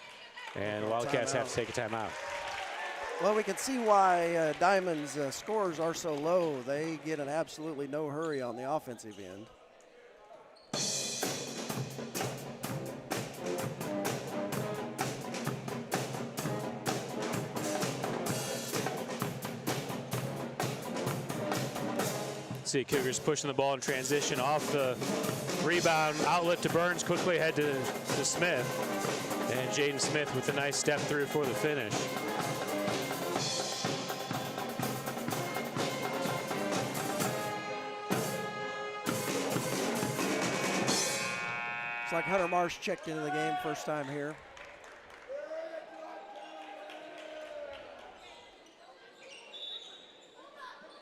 and the Wildcats have to take a timeout. Well, we can see why Diamond's scores are so low. They get in absolutely no hurry on the offensive end. See Cougars pushing the ball in transition off the rebound, outlet to Burns, quickly ahead to Smith. And Jaden Smith with a nice step through for the finish. It's like Hunter Marsh checked into the game first time here.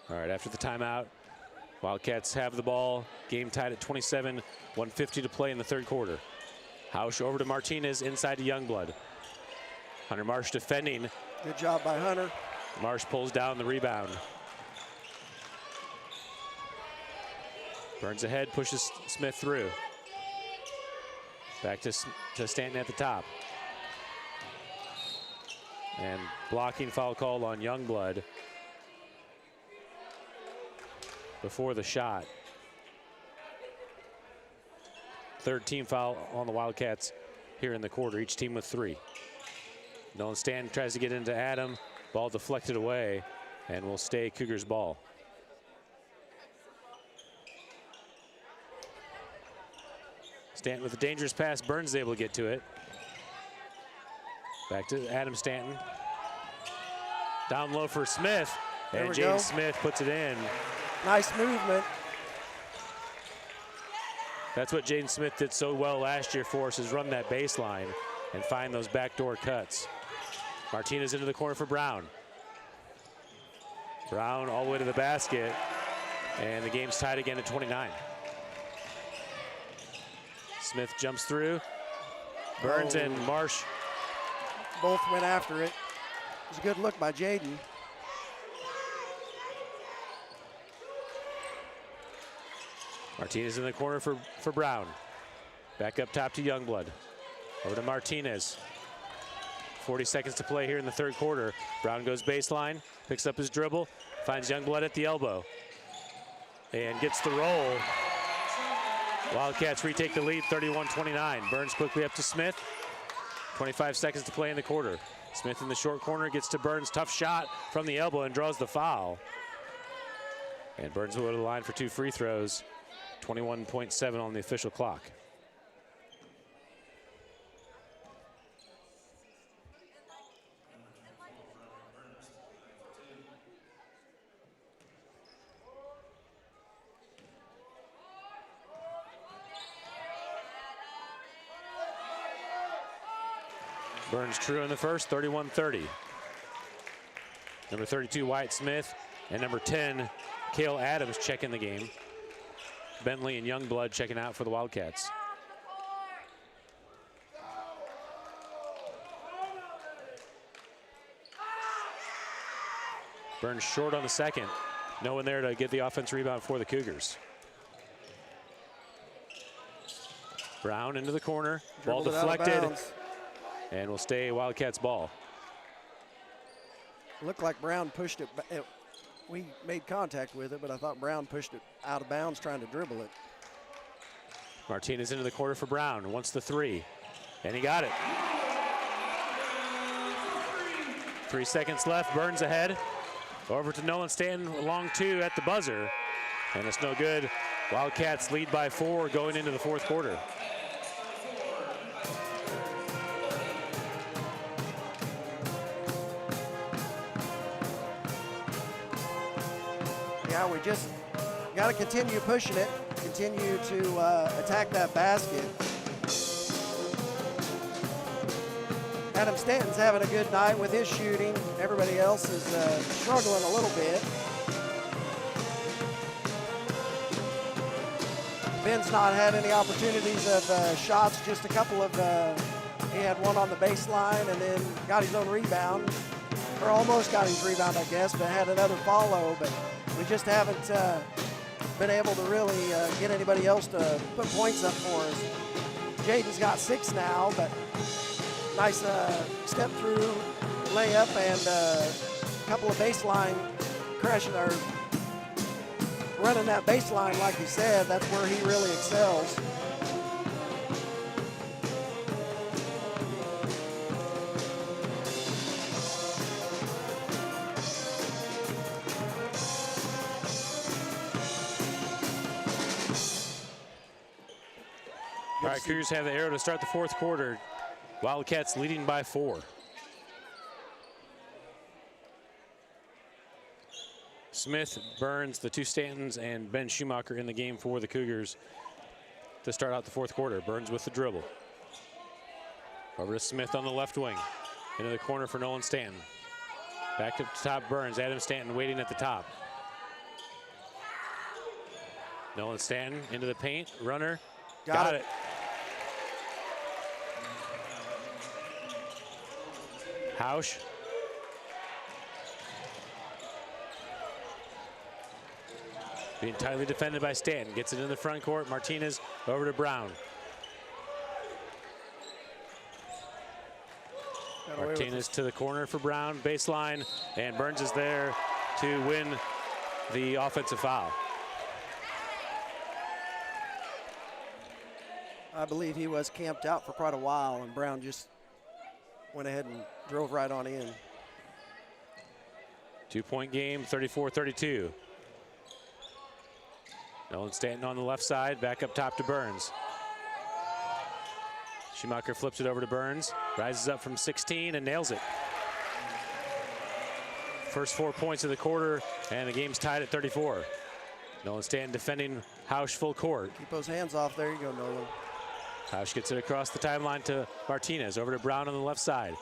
All right, after the timeout, Wildcats have the ball. Game tied at 27, 1:50 to play in the third quarter. Hausch over to Martinez, inside to Youngblood. Hunter Marsh defending. Good job by Hunter. Marsh pulls down the rebound. Burns ahead, pushes Smith through. Back to Stanton at the top. And blocking foul call on Youngblood before the shot. Third team foul on the Wildcats here in the quarter, each team with 3. Nolan Stanton tries to get into Adam. Ball deflected away and will stay Cougars ball. Stanton with a dangerous pass. Burns is able to get to it. Back to Adam Stanton. Down low for Smith. And Jaden Smith puts it in. Nice movement. That's what Jaden Smith did so well last year for us, is run that baseline and find those backdoor cuts. Martinez into the corner for Brown. Brown all the way to the basket. And the game's tied again at 29. Smith jumps through. Burns and Marsh both went after it. It was a good look by Jaden. Martinez in the corner for Brown. Back up top to Youngblood. Over to Martinez. 40 seconds to play here in the third quarter. Brown goes baseline, picks up his dribble, finds Youngblood at the elbow, and gets the roll. Wildcats retake the lead, 31-29. Burns quickly up to Smith. 25 seconds to play in the quarter. Smith in the short corner, gets to Burns. Tough shot from the elbow and draws the foul. And Burns will go to the line for 2 free throws. 21.7 on the official clock. Burns true in the first, 31-30. Number 32, Wyatt Smith, and number 10, Cale Adams checking the game. Bentley and Youngblood checking out for the Wildcats. Burns short on the second. No one there to get the offense rebound for the Cougars. Brown into the corner. Ball deflected. And will stay Wildcats ball. Looked like Brown pushed it. We made contact with it, but I thought Brown pushed it out of bounds trying to dribble it. Martinez into the corner for Brown. Wants the three. And he got it. 3 seconds left. Burns ahead. Over to Nolan Stanton, long two at the buzzer. And it's no good. Wildcats lead by 4 going into the fourth quarter. Yeah, we just got to continue pushing it, continue to attack that basket. Adam Stanton's having a good night with his shooting. Everybody else is struggling a little bit. Ben's not had any opportunities of shots, just a couple of, he had one on the baseline and then got his own rebound, or almost got his rebound, I guess, but had another follow, but we just haven't been able to really get anybody else to put points up for us. Jaden's got 6 now, but nice step through layup and a couple of baseline crashing or running that baseline, like you said. That's where he really excels. All right, Cougars have the arrow to start the fourth quarter. Wildcats leading by 4. Smith, Burns, the 2 Stantons, and Ben Schumacher in the game for the Cougars to start out the fourth quarter. Burns with the dribble. Over to Smith on the left wing. Into the corner for Nolan Stanton. Back to the top, Burns. Adam Stanton waiting at the top. Nolan Stanton into the paint. Runner. Got it. Hausch. Being tightly defended by Stanton. Gets it in the front court. Martinez over to Brown. Martinez to the corner for Brown. Baseline. And Burns is there to win the offensive foul. I believe he was camped out for quite a while, and Brown just went ahead and drove right on in. 2-point game, 34-32. Nolan Stanton on the left side, back up top to Burns. Schumacher flips it over to Burns, rises up from 16 and nails it. First 4 points of the quarter, and the game's tied at 34. Nolan Stanton defending Hausch full court. Keep those hands off. There you go, Nolan. Hausch gets it across the timeline to Martinez, over to Brown on the left side.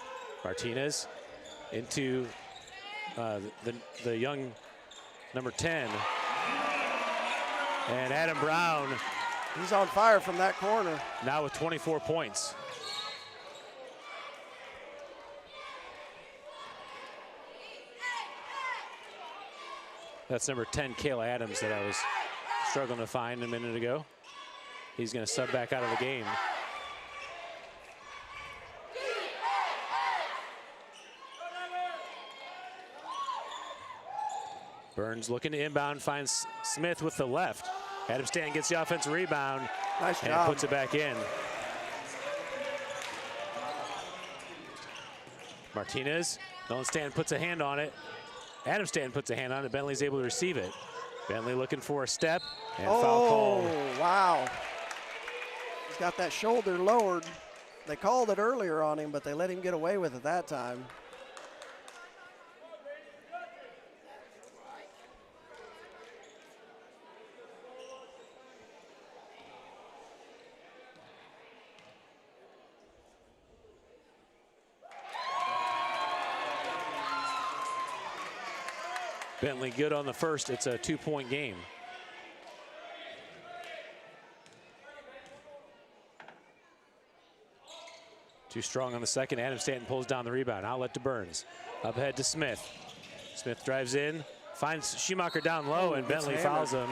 Martinez into the young number 10. And Adam Brown. He's on fire from that corner. Now with 24 points. That's number 10, Cale Adams, that I was struggling to find a minute ago. He's going to sub back out of the game. Burns looking to inbound, finds Smith with the left. Adam Stanton gets the offensive rebound. Nice and job. Puts it back in. Martinez, Nolan Stanton puts a hand on it. Adam Stanton puts a hand on it. Bentley's able to receive it. Bentley looking for a step and foul called. Oh, wow. He's got that shoulder lowered. They called it earlier on him, but they let him get away with it that time. Bentley good on the first. It's a 2-point game. Too strong on the second. Adam Stanton pulls down the rebound. Outlet to Burns. Up ahead to Smith. Smith drives in, finds Schumacher down low, and Bentley fouls him.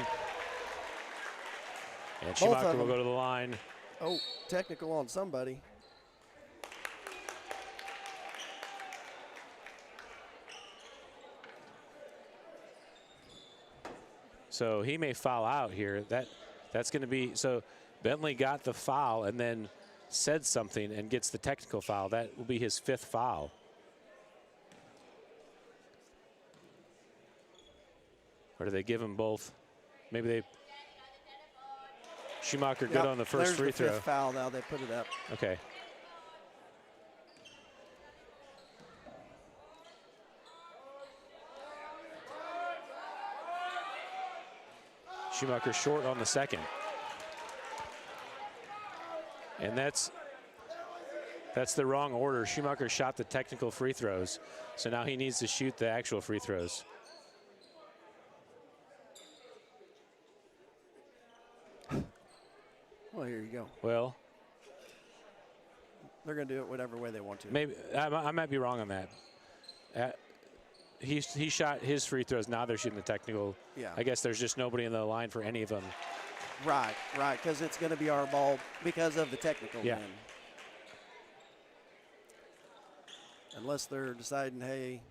And Schumacher will go to the line. Oh, technical on somebody. So he may foul out here. That's going to be, so Bentley got the foul and then said something and gets the technical foul. That will be his 5th foul. Or do they give him both? Maybe they. Schumacher good on the first free throw. There's the 5th foul now. They put it up. Okay. Schumacher short on the second. And that's the wrong order. Schumacher shot the technical free throws, so now he needs to shoot the actual free throws. Well, here you go. Well, they're going to do it whatever way they want to. Maybe I might be wrong on that. He shot his free throws. Now they're shooting the technical. Yeah. I guess there's just nobody in the line for any of them. Right, because it's going to be our ball because of the technical. Yeah. Win. Unless they're deciding, hey.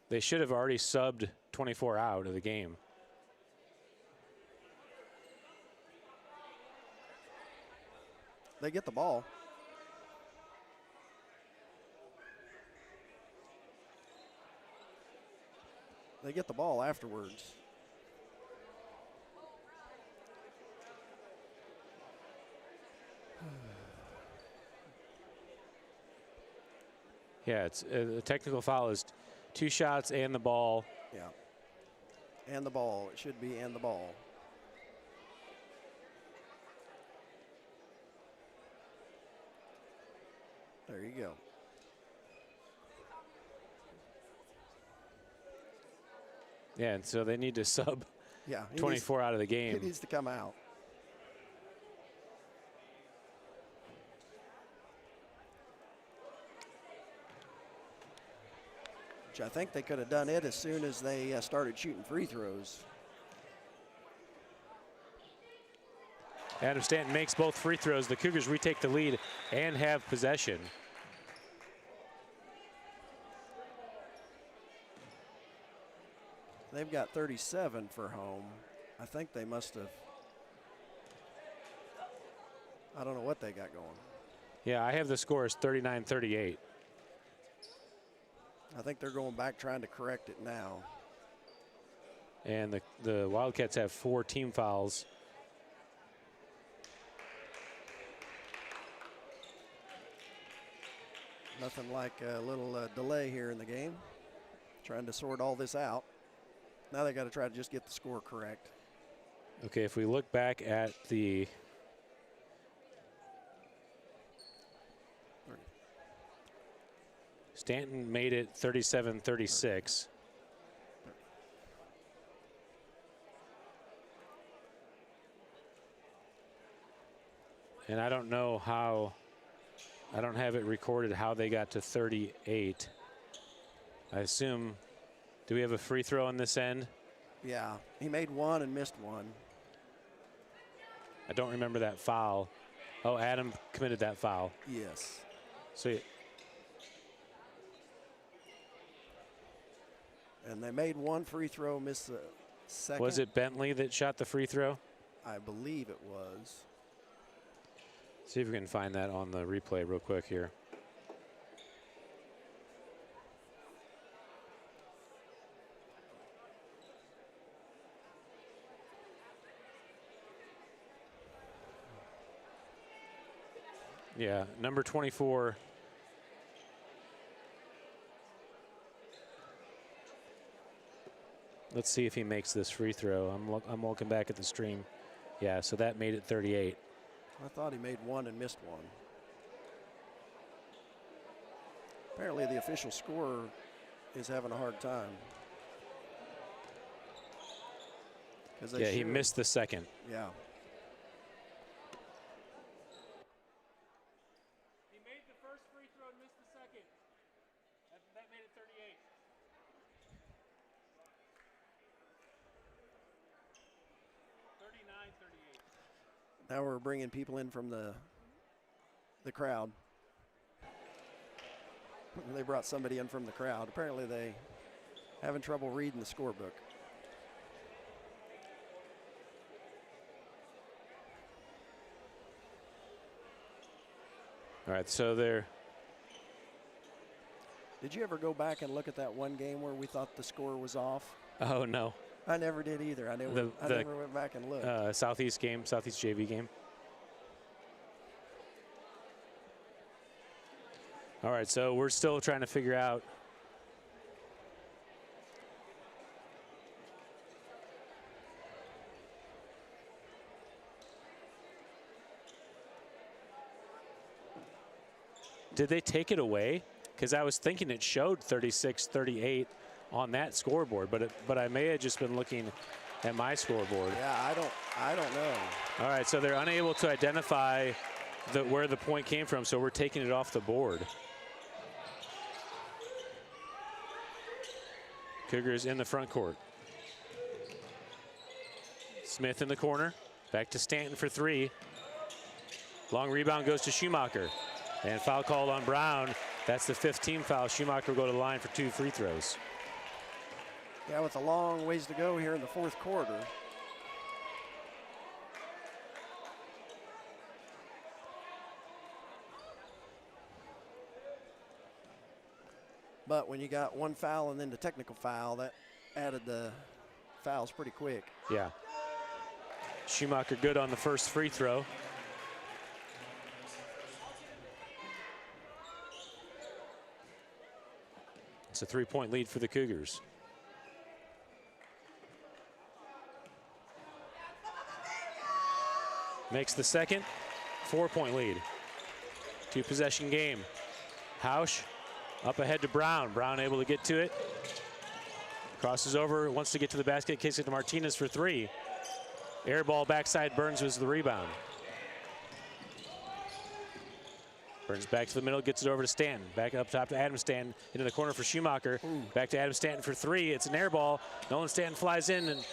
They should have already subbed 24 out of the game. They get the ball. They get the ball afterwards. Yeah, it's a technical foul is 2 shots and the ball. Yeah. And the ball. It should be and the ball. There you go. Yeah, and so they need to sub 24 out of the game. He needs to come out. Which I think they could have done it as soon as they started shooting free throws. Adam Stanton makes both free throws. The Cougars retake the lead and have possession. They've got 37 for home. I think they must have. I don't know what they got going. Yeah, I have the score as 39-38. I think they're going back trying to correct it now. And the Wildcats have 4 team fouls. Nothing like a little delay here in the game. Trying to sort all this out. Now they got to try to just get the score correct. Okay, if we look back at the Stanton made it 37-36. And I don't know how, I don't have it recorded how they got to 38. I assume, do we have a free throw on this end? Yeah, he made one and missed one. I don't remember that foul. Oh, Adam committed that foul. Yes. So, and they made one free throw, missed the second. was it Bentley that shot the free throw? I believe it was. See if we can find that on the replay real quick here. Yeah, number 24. Let's see if he makes this free throw. I'm looking back at the stream. Yeah, so that made it 38. I thought he made one and missed one. Apparently the official scorer is having a hard time. Yeah, he missed the second. Yeah. He made the first free throw and missed the second. That made it 38. Now we're bringing people in from the crowd. They brought somebody in from the crowd. Apparently they having trouble reading the scorebook. All right, so they're. Did you ever go back and look at that one game where we thought the score was off? Oh, no. I never did either. I never went back and looked. Southeast JV game. All right, so we're still trying to figure out. Did they take it away? Because I was thinking it showed 36-38 on that scoreboard, but I may have just been looking at my scoreboard. Yeah, I don't know. All right, so they're unable to identify where the point came from, so we're taking it off the board. Cougars in the front court. Smith in the corner. Back to Stanton for three. Long rebound goes to Schumacher. And foul called on Brown. That's the 5th team foul. Schumacher will go to the line for 2 free throws. Yeah, with a long ways to go here in the 4th quarter. But when you got one foul and then the technical foul, that added the fouls pretty quick. Yeah. Schumacher good on the first free throw. It's a 3-point lead for the Cougars. Makes the second, 4-point lead. 2-possession game. Hausch up ahead to Brown. Brown able to get to it. Crosses over, wants to get to the basket, kicks it to Martinez for three. Air ball backside, Burns was the rebound. Burns back to the middle, gets it over to Stanton. Back up top to Adam Stanton, into the corner for Schumacher. Ooh. Back to Adam Stanton for three. It's an air ball. Nolan Stanton flies in, and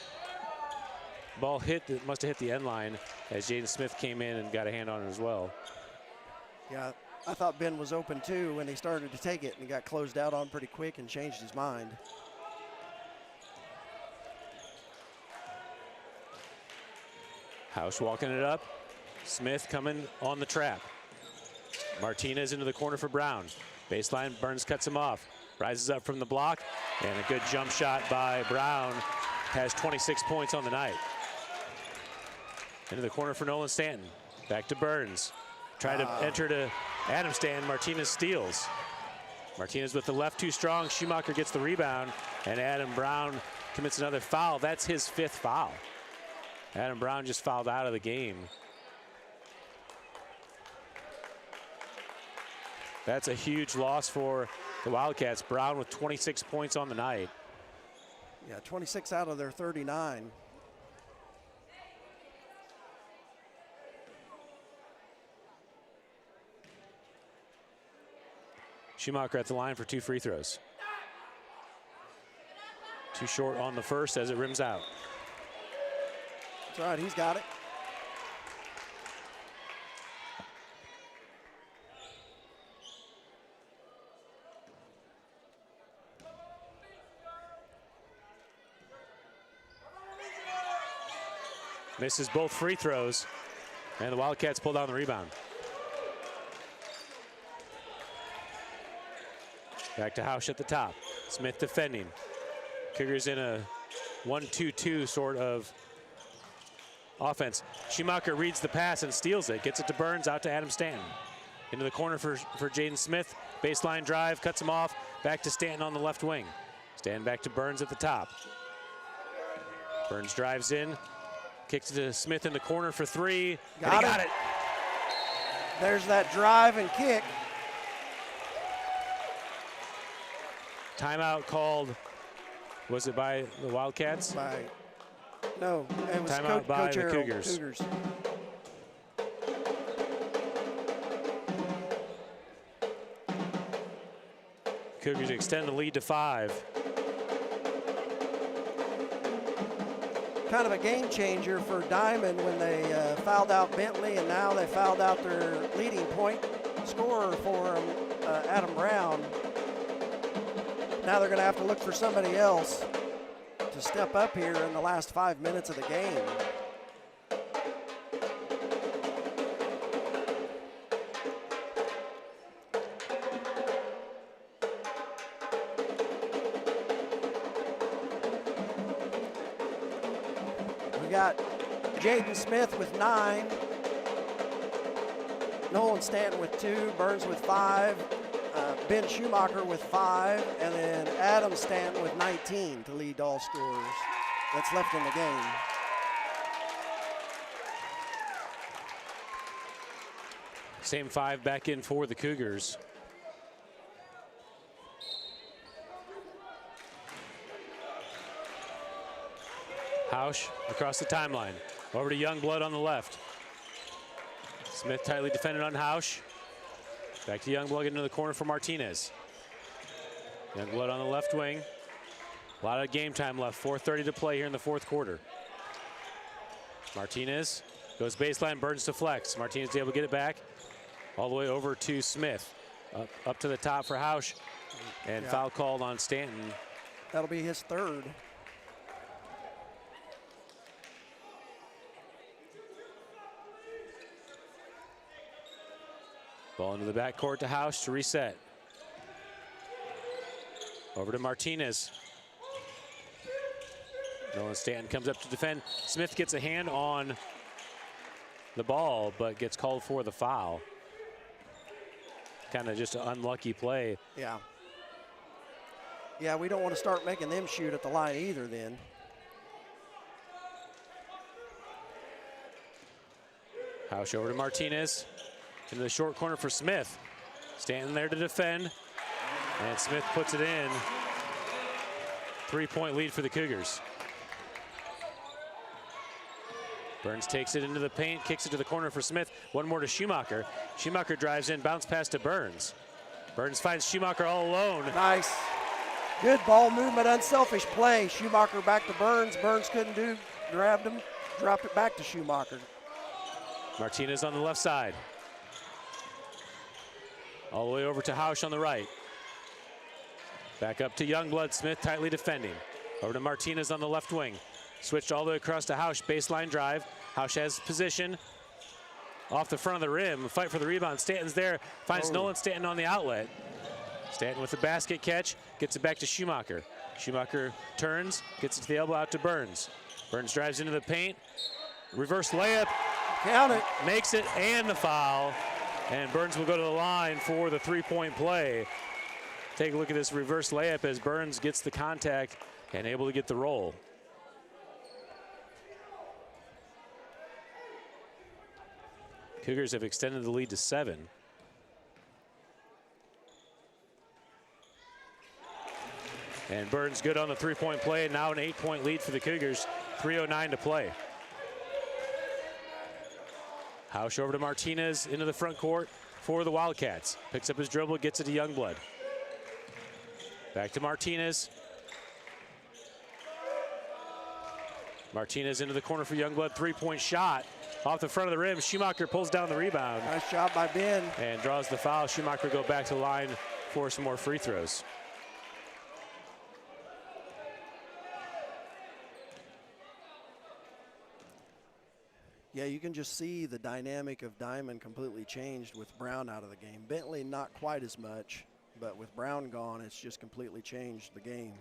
ball must have hit the end line as Jaden Smith came in and got a hand on it as well. Yeah, I thought Ben was open too when he started to take it, and he got closed out on pretty quick and changed his mind. Hausch walking it up. Smith coming on the trap. Martinez into the corner for Brown. Baseline, Burns cuts him off. Rises up from the block, and a good jump shot by Brown. Has 26 points on the night. Into the corner for Nolan Stanton. Back to Burns. Try to enter to Adam Stanton. Martinez steals. Martinez with the left too strong. Schumacher gets the rebound, and Adam Brown commits another foul. That's his 5th foul. Adam Brown just fouled out of the game. That's a huge loss for the Wildcats. Brown with 26 points on the night. Yeah, 26 out of their 39. Schumacher at the line for 2 free throws. Too short on the first as it rims out. That's right, he's got it. Misses both free throws, and the Wildcats pull down the rebound. Back to Hausch at the top. Smith defending. Cougars in a 1-2-2 sort of offense. Schumacher reads the pass and steals it. Gets it to Burns, out to Adam Stanton. Into the corner for Jaden Smith. Baseline drive, cuts him off. Back to Stanton on the left wing. Stanton back to Burns at the top. Burns drives in. Kicks it to Smith in the corner for three. Got it. There's that drive and kick. Timeout called, was it by the Wildcats? By No, it was Timeout by Coach the Harrell, Cougars. Cougars extend the lead to 5. Kind of a game changer for Diamond when they fouled out Bentley, and now they fouled out their leading point scorer for them, Adam Brown. Now they're going to have to look for somebody else to step up here in the last 5 minutes of the game. We got Jaden Smith with 9, Nolan Stanton with 2, Burns with 5, Ben Schumacher with 5, and then Adam Stanton with 19 to lead all scorers that's left in the game. Same 5 back in for the Cougars. Hausch across the timeline. Over to Youngblood on the left. Smith tightly defended on Hausch. Back to Youngblood into the corner for Martinez. Youngblood on the left wing. A lot of game time left. 4:30 to play here in the fourth quarter. Martinez goes baseline, Burns to flex. Martinez is able to get it back. All the way over to Smith. Up to the top for Hausch. And foul called on Stanton. That'll be his 3rd. Ball into the backcourt to Hausch to reset. Over to Martinez. Nolan Stanton comes up to defend. Smith gets a hand on the ball, but gets called for the foul. Kind of just an unlucky play. Yeah. Yeah, we don't want to start making them shoot at the line either then. Hausch over to Martinez. Into the short corner for Smith. Stanton there to defend. And Smith puts it in. 3-point lead for the Cougars. Burns takes it into the paint, kicks it to the corner for Smith. One more to Schumacher. Schumacher drives in, bounce pass to Burns. Burns finds Schumacher all alone. Nice. Good ball movement, unselfish play. Schumacher back to Burns. Burns couldn't grabbed him, dropped it back to Schumacher. Martinez on the left side. All the way over to Hausch on the right. Back up to Youngblood. Smith tightly defending. Over to Martinez on the left wing. Switched all the way across to Hausch. Baseline drive. Hausch has position. Off the front of the rim. Fight for the rebound. Stanton's there. Finds Nolan Stanton on the outlet. Stanton with the basket catch. Gets it back to Schumacher. Schumacher turns. Gets it to the elbow out to Burns. Burns drives into the paint. Reverse layup. Count it. Makes it and the foul. And Burns will go to the line for the 3-point play. Take a look at this reverse layup as Burns gets the contact and able to get the roll. Cougars have extended the lead to 7. And Burns good on the 3-point play. Now an 8-point lead for the Cougars. 3:09 to play. Hausch over to Martinez into the front court for the Wildcats. Picks up his dribble, gets it to Youngblood. Back to Martinez. Martinez into the corner for Youngblood. 3-point shot off the front of the rim. Schumacher pulls down the rebound. Nice job by Ben. And draws the foul. Schumacher go back to the line for some more free throws. Yeah, you can just see the dynamic of Diamond completely changed with Brown out of the game. Bentley not quite as much, but with Brown gone, it's just completely changed the game.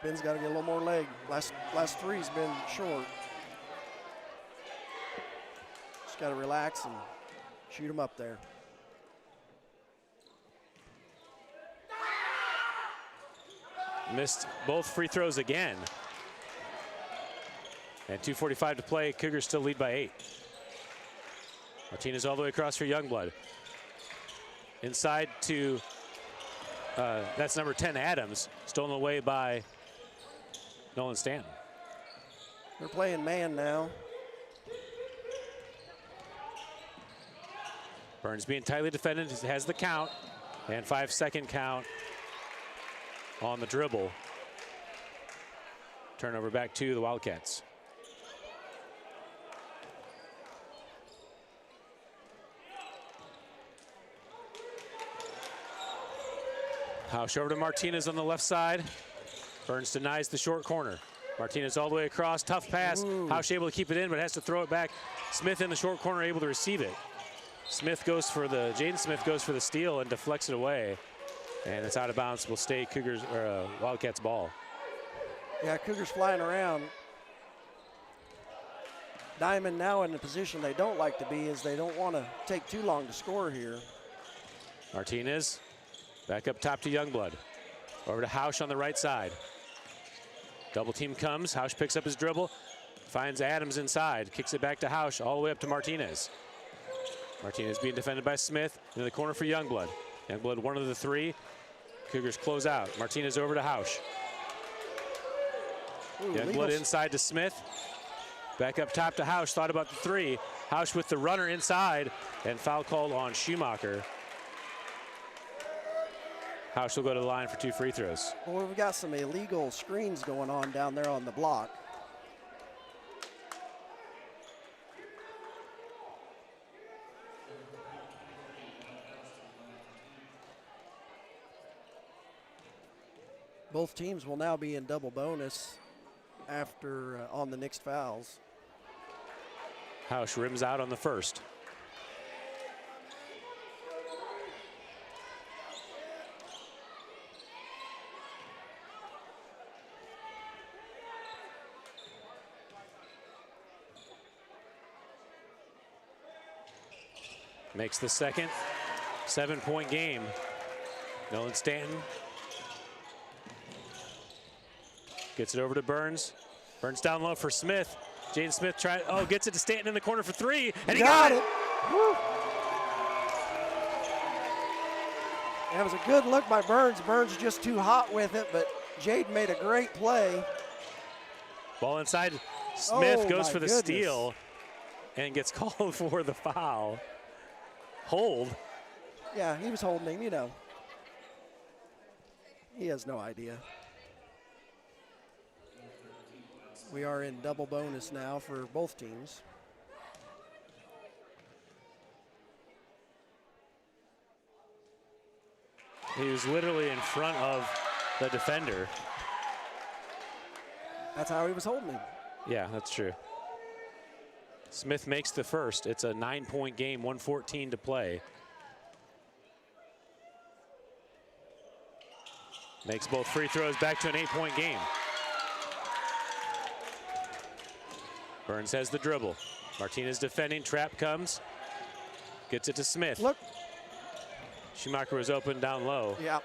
Ben's got to get a little more leg. Last three's been short. Just got to relax and shoot him up there. Missed both free throws again. And 2:45 to play. Cougars still lead by 8. Martinez all the way across for Youngblood. Inside to, that's number 10, Adams. Stolen away by Nolan Stanton. They're playing man now. Burns being tightly defended, has the count, and 5-second count on the dribble. Turnover back to the Wildcats. Hausch over to Martinez on the left side. Burns denies the short corner. Martinez all the way across, tough pass. Hausch able to keep it in, but has to throw it back. Smith in the short corner able to receive it. Jaden Smith goes for the steal and deflects it away. And it's out of bounds, will stay Cougars or Wildcats ball. Yeah, Cougars flying around. Diamond now in the position they don't like to be is they don't want to take too long to score here. Martinez back up top to Youngblood. Over to Hausch on the right side. Double team comes, Hausch picks up his dribble, finds Adams inside, kicks it back to Hausch, all the way up to Martinez. Martinez being defended by Smith, into the corner for Youngblood. Youngblood one of the three. Cougars close out. Martinez over to Hausch. Youngblood inside to Smith. Back up top to Hausch, thought about the three. Hausch with the runner inside, and foul called on Schumacher. Hausch will go to the line for 2 free throws. Well, we've got some illegal screens going on down there on the block. Both teams will now be in double bonus after on the next fouls. Hausch rims out on the first. Makes the second. 7-point game. Nolan Stanton gets it over to Burns. Burns down low for Smith. Jaden Smith gets it to Stanton in the corner for 3, and he got it. Woo. That was a good look by Burns. Burns just too hot with it, but Jaden made a great play. Ball inside. Smith goes for the steal and gets called for the foul. Hold. Yeah, he was holding him, you know. He has no idea. We are in double bonus now for both teams. He was literally in front of the defender. That's how he was holding him. Yeah, that's true. Smith makes the first. It's a 9-point game, 1:14 to play. Makes both free throws, back to an 8-point game. Burns has the dribble. Martinez defending, trap comes. Gets it to Smith. Look. Schumacher was open down low. Yeah.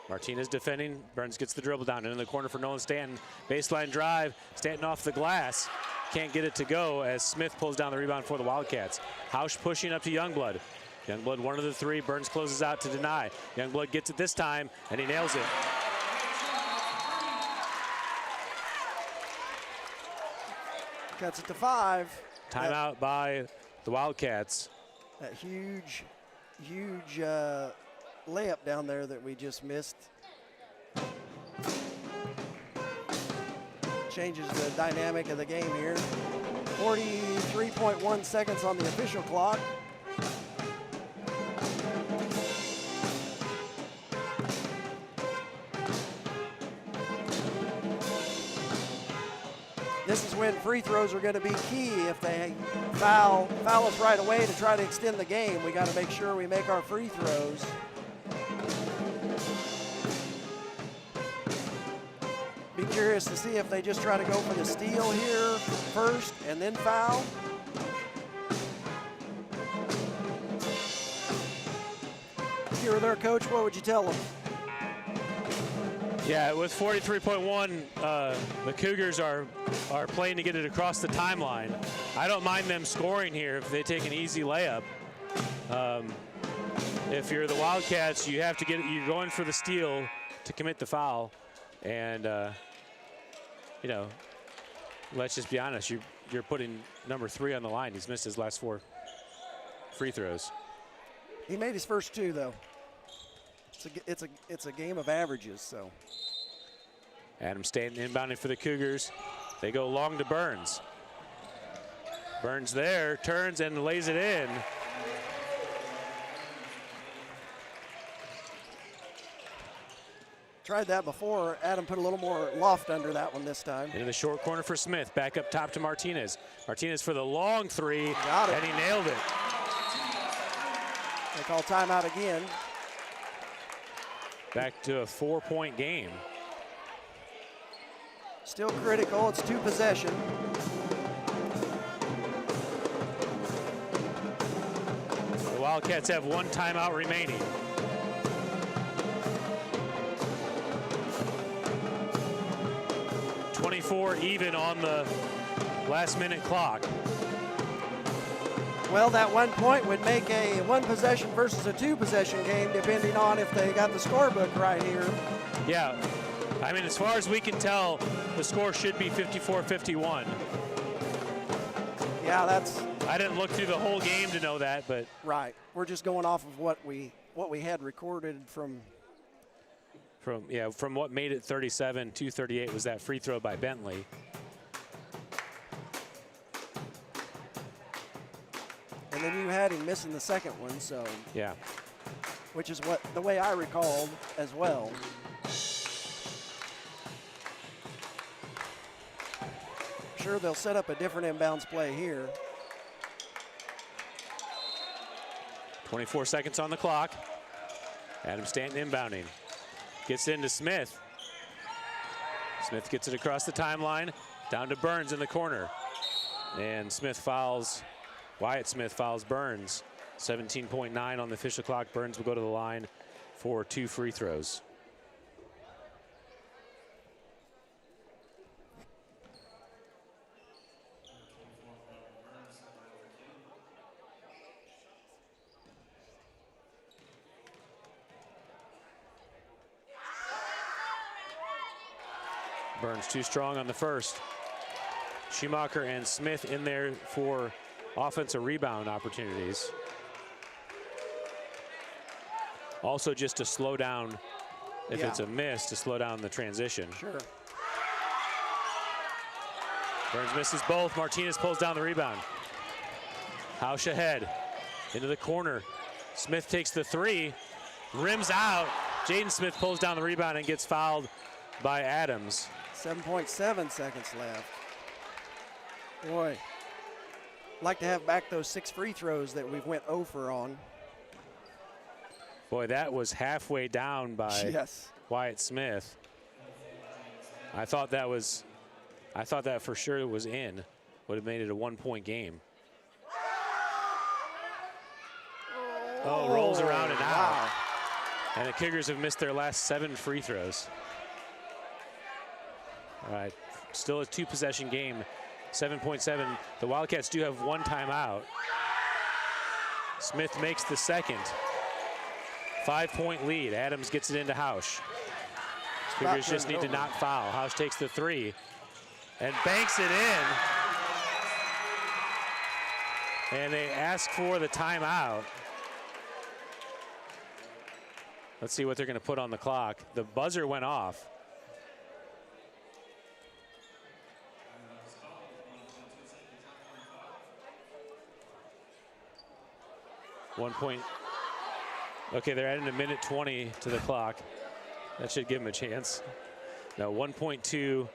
Martinez defending. Burns gets the dribble down into the corner for Nolan Stanton. Baseline drive. Stanton off the glass. Can't get it to go as Smith pulls down the rebound for the Wildcats. Hausch pushing up to Youngblood. Youngblood one of the three. Burns closes out to deny. Youngblood gets it this time, and he nails it. Cuts it to 5. Timeout by the Wildcats. That huge layup down there that we just missed changes the dynamic of the game here. 43.1 seconds on the official clock. This is when free throws are going to be key. If they foul us right away to try to extend the game, we got to make sure we make our free throws. Be curious to see if they just try to go for the steal here first and then foul. If you were their coach, what would you tell them? Yeah, with 43.1, the Cougars are playing to get it across the timeline. I don't mind them scoring here if they take an easy layup. If you're the Wildcats, you have to you're going for the steal to commit the foul. And, you know, let's just be honest. You're putting number 3 on the line. He's missed his last 4 free throws. He made his first 2, though. It's a game of averages, so. Adam Stanton inbounding for the Cougars. They go long to Burns. Burns there, turns and lays it in. Tried that before. Adam put a little more loft under that one this time. Into the short corner for Smith. Back up top to Martinez. Martinez for the long 3. Got it. And he nailed it. They call timeout again. Back to a 4-point game. Still critical. It's 2 possession. The Wildcats have 1 timeout remaining. .24 even on the last-minute clock. Well, that 1 point would make a 1 possession versus a 2 possession game, depending on if they got the scorebook right here. Yeah, I mean, as far as we can tell, the score should be 54-51. Yeah, that's I didn't look through the whole game to know that, but right. We're just going off of what we had recorded from what made it 37-38 was that free throw by Bentley. And then you had him missing the second one, so Yeah. which is the way I recalled as well. Sure, they'll set up a different inbounds play here. 24 seconds on the clock. Adam Stanton inbounding. Gets into Smith. Smith gets it across the timeline. Down to Burns in the corner. And Wyatt Smith fouls Burns. 17.9 on the official clock. Burns will go to the line for 2 free throws. Burns too strong on the first. Schumacher and Smith in there for offensive rebound opportunities. Also just to slow down, if it's a miss, to slow down the transition. Sure. Burns misses both. Martinez pulls down the rebound. Hausch ahead. Into the corner. Smith takes the 3. Rims out. Jaden Smith pulls down the rebound and gets fouled by Adams. 7.7 seconds left. Boy, like to have back those 6 free throws that we went 0 for on. Boy, that was halfway down by Yes. Wyatt Smith. I thought that for sure was in. Would have made it a 1-point game. Oh, rolls around and out. Wow. And the Cougars have missed their last 7 free throws. All right, still a 2-possession game, 7.7. The Wildcats do have 1 timeout. Smith makes the second. 5-point lead. Adams gets it into Hausch. Cougars just need to not foul. Hausch takes the 3 and banks it in. And they ask for the timeout. Let's see what they're going to put on the clock. The buzzer went off. Okay, they're adding a minute 20 to the clock. That should give them a chance. Now 1.2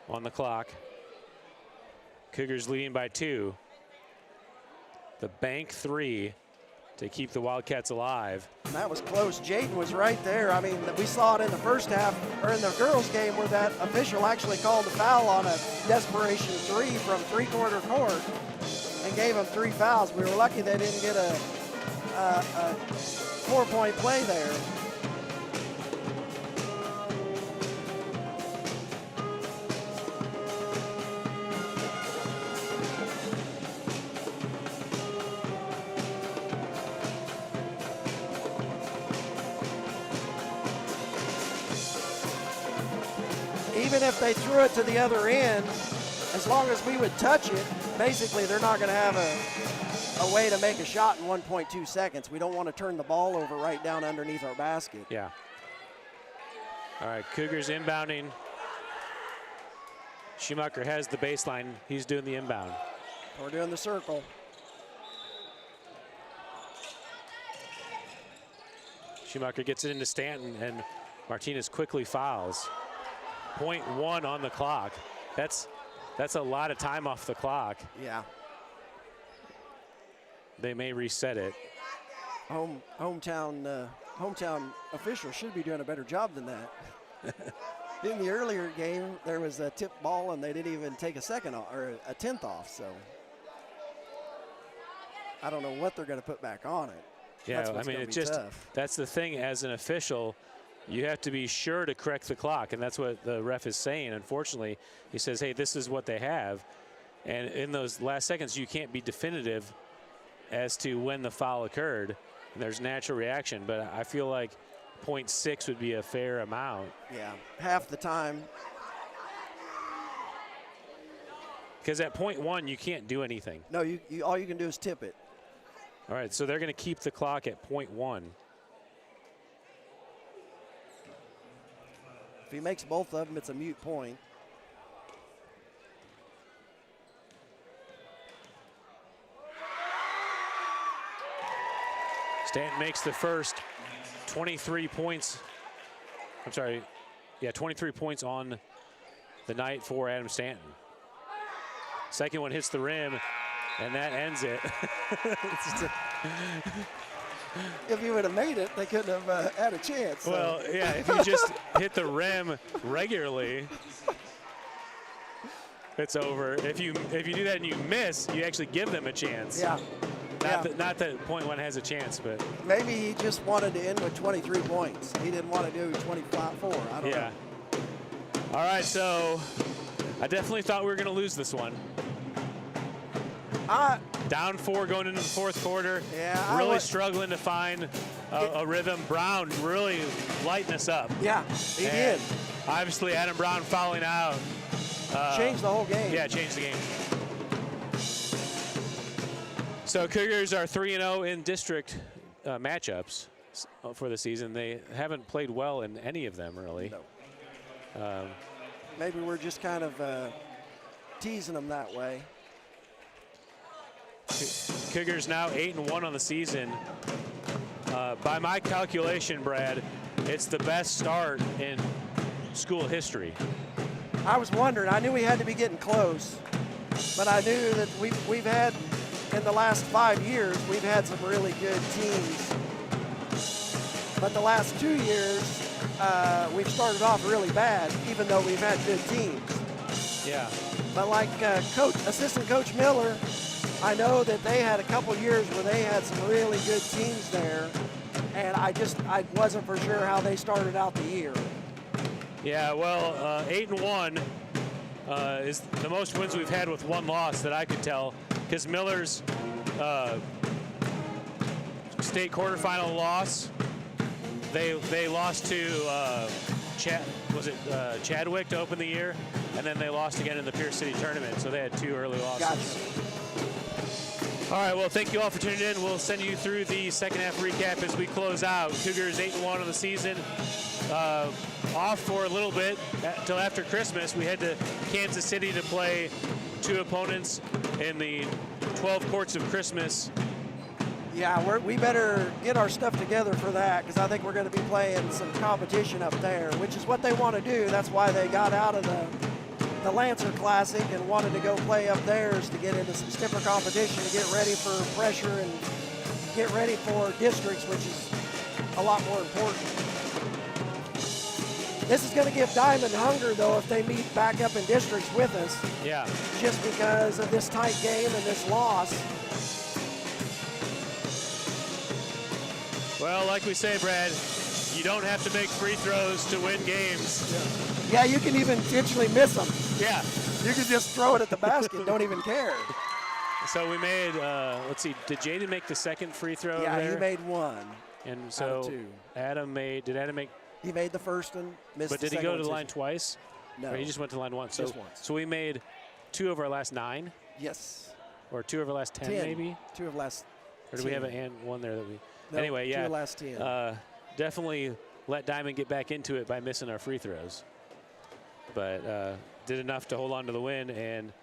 on the clock. Cougars leading by 2. The bank 3 to keep the Wildcats alive. And that was close. Jaden was right there. I mean, we saw it in the first half, or in the girls' game, where that official actually called a foul on a desperation 3 from 3-quarter court and gave them 3 fouls. We were lucky they didn't get a 4-point play there. even if they threw it to the other end, as long as we would touch it, basically they're not going to have a way to make a shot in 1.2 seconds. We don't want to turn the ball over right down underneath our basket. Yeah. All right, Cougars inbounding. Schumacher has the baseline. He's doing the inbound. We're doing the circle. Schumacher gets it into Stanton, and Martinez quickly fouls. 0.1 on the clock. That's a lot of time off the clock. Yeah. They may reset it. Hometown officials should be doing a better job than that. In the earlier game, there was a tip ball, and they didn't even take a second off, or a tenth off. So I don't know what they're going to put back on it. Yeah, I mean, it's just tough. That's the thing. As an official, you have to be sure to correct the clock, and that's what the ref is saying. Unfortunately, he says, "Hey, this is what they have," and in those last seconds, you can't be definitive as to when the foul occurred. And there's natural reaction, but I feel like 0.6 would be a fair amount. Yeah, half the time. Because at 0.1, you can't do anything. No, you all you can do is tip it. All right, so they're going to keep the clock at 0.1. If he makes both of them, it's a moot point. Stanton makes the first 23 points. I'm sorry, yeah, 23 points on the night for Adam Stanton. Second one hits the rim, and that ends it. If you would have made it, they couldn't have had a chance. So. Well, yeah, if you just hit the rim regularly, it's over. If you do that and you miss, you actually give them a chance. Yeah. Not that 0.1 has a chance, but maybe he just wanted to end with 23 points. He didn't want to do 25-4. I don't know. All right, so I definitely thought we were going to lose this one. Down 4 going into the fourth quarter. Yeah, really struggling to find a rhythm. Brown really lighting us up. Yeah, he did. Obviously, Adam Brown fouling out. Changed the whole game. Yeah, changed the game. So Cougars are 3-0 in district matchups for the season. They haven't played well in any of them, really. No. Maybe we're just kind of teasing them that way. Cougars now 8-1 on the season. By my calculation, Brad, it's the best start in school history. I was wondering. I knew we had to be getting close, but I knew that we've had, in the last 5 years, we've had some really good teams. But the last 2 years, we've started off really bad, even though we've had good teams. Yeah. But like Assistant Coach Miller, I know that they had a couple years where they had some really good teams there, and I wasn't for sure how they started out the year. Yeah, well, 8-1 is the most wins we've had with one loss that I could tell, because Miller's state quarterfinal loss, they lost to Chadwick to open the year, and then they lost again in the Pierce City tournament, so they had 2 early losses. Gotcha. All right, well, thank you all for tuning in. We'll send you through the second half recap as we close out. Cougars 8-1 on the season. Off for a little bit until after Christmas. We head to Kansas City to play 2 opponents in the 12 Courts of Christmas. Yeah, we better get our stuff together for that, because I think we're going to be playing some competition up there, which is what they want to do. That's why they got out of the Lancer Classic and wanted to go play up theirs to get into some stiffer competition, to get ready for pressure and get ready for districts, which is a lot more important. This is going to give Diamond hunger, though, if they meet back up in districts with us. Yeah. Just because of this tight game and this loss. Well, like we say, Brad, you don't have to make free throws to win games. Yeah, you can even intentionally miss them. Yeah. You can just throw it at the basket, don't even care. So we made, let's see, did Jaden make the second free throw Yeah, over there? he made 1. And so out of 2. Adam made, did Adam make? He made the first one, missed But the did he second go to the one. line twice? No. Or he just went to the line once. Just once. So we made 2 of our last 9? Yes. Or 2 of our last 10, maybe? 2 of last Or do 10. we have one there that we... No, anyway, 2 yeah. of last 10. Definitely let Diamond get back into it by missing our free throws. But did enough to hold on to the win, and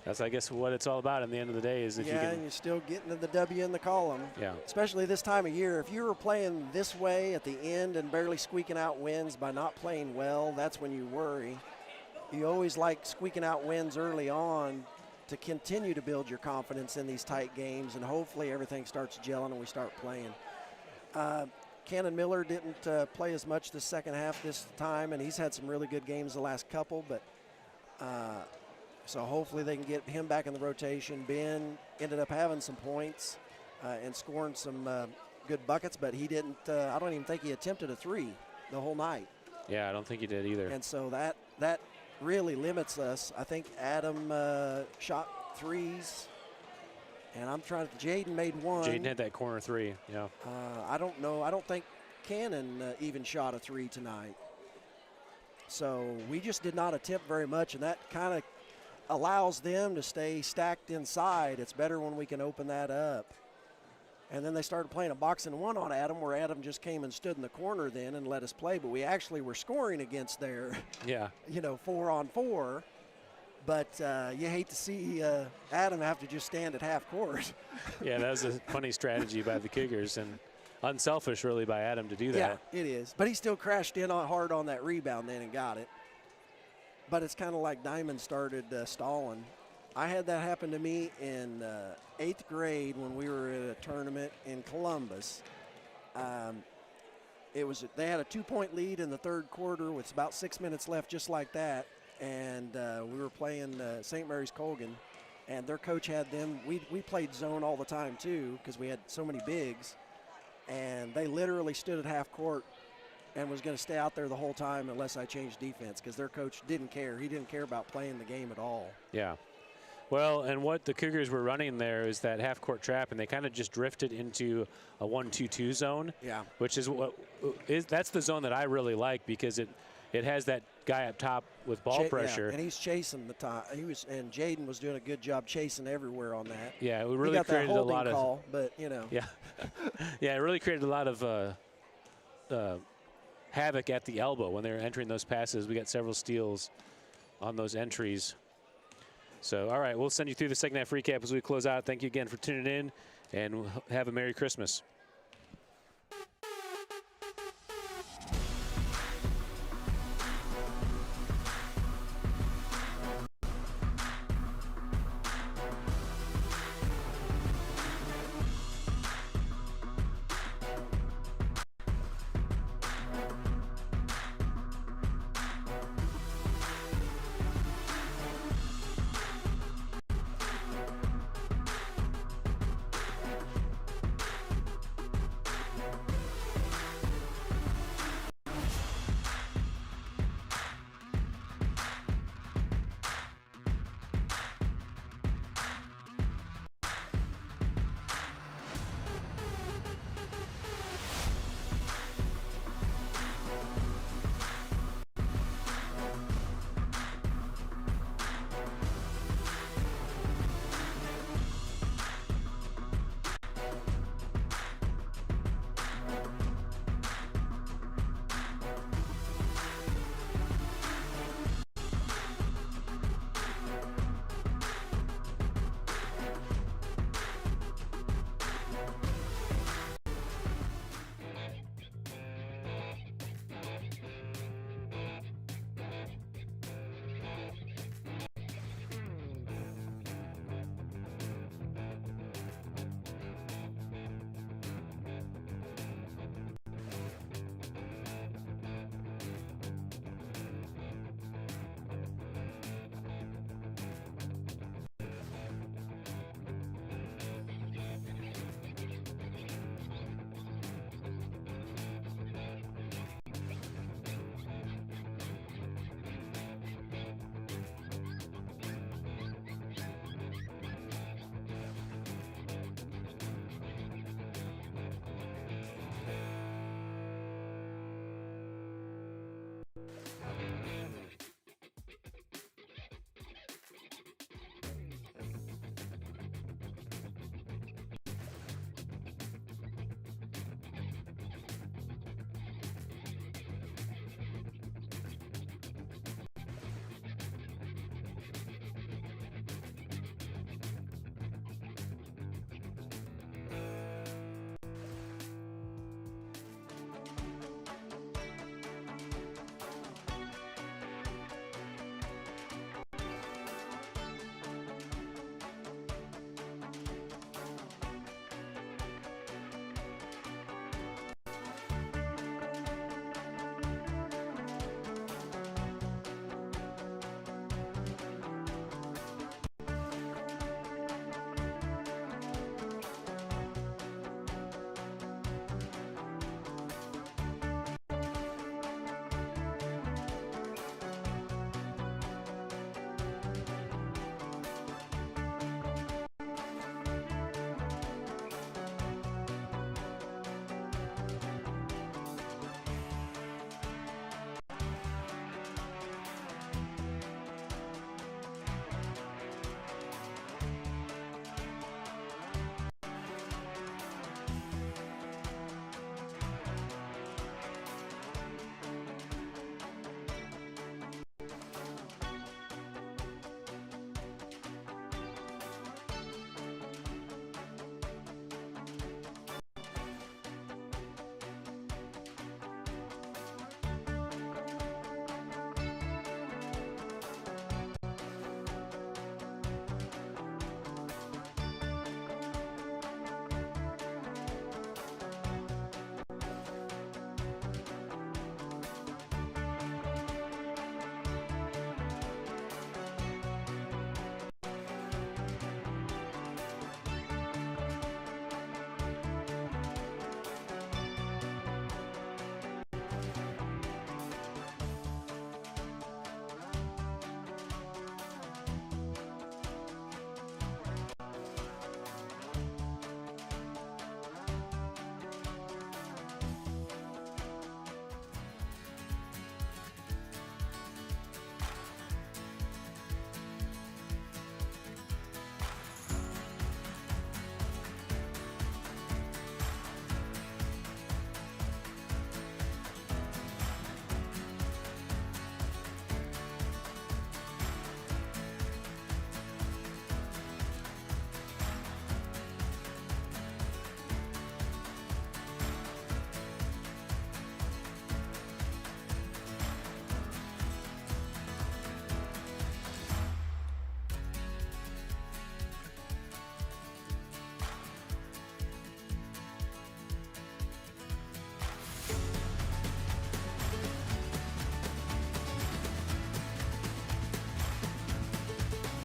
that's, I guess, what it's all about in the end of the day is if you can... and you're still getting to the W in the column. Yeah. Especially this time of year. If you were playing this way at the end and barely squeaking out wins by not playing well, that's when you worry. You always like squeaking out wins early on to continue to build your confidence in these tight games, and hopefully everything starts gelling and we start playing. Cannon Miller didn't play as much the second half this time, and he's had some really good games the last couple, but so hopefully they can get him back in the rotation. Ben ended up having some points and scoring some good buckets, but he didn't, I don't even think he attempted a 3 the whole night. Yeah, I don't think he did either. And so that really limits us. I think Adam shot 3s, and I'm trying to, Jaden made 1. Jaden had that corner 3, yeah. I don't know. I don't think Cannon even shot a 3 tonight. So we just did not attempt very much, and that kind of allows them to stay stacked inside. It's better when we can open that up. And then they started playing a boxing 1 on Adam, where Adam just came and stood in the corner then and let us play. But we actually were scoring against their, 4-on-4. But you hate to see Adam have to just stand at half court. Yeah, that was a funny strategy by the Cougars, and unselfish really by Adam to do that. Yeah, it is. But he still crashed in hard on that rebound then and got it. But it's kind of like Diamond started stalling. I had that happen to me in 8th grade when we were at a tournament in Columbus. They had a 2-point lead in the 3rd quarter with about 6 minutes left, just like that. And we were playing St. Mary's Colgan, and their coach had them. We played zone all the time too because we had so many bigs, and they literally stood at half court and was going to stay out there the whole time unless I changed defense because their coach didn't care. He didn't care about playing the game at all. Yeah. Well, and what the Cougars were running there is that half-court trap, and they kind of just drifted into a 1-2-2 zone. Yeah. Which is that's the zone that I really like because it has that guy up top with ball pressure. Yeah, and he's chasing the top. And Jaden was doing a good job chasing everywhere on that. Yeah, it really got created that a lot call, of. but Yeah. Yeah, it really created a lot of havoc at the elbow when they were entering those passes. We got several steals on those entries. So, all right, we'll send you through the second half recap as we close out. Thank you again for tuning in, and have a Merry Christmas.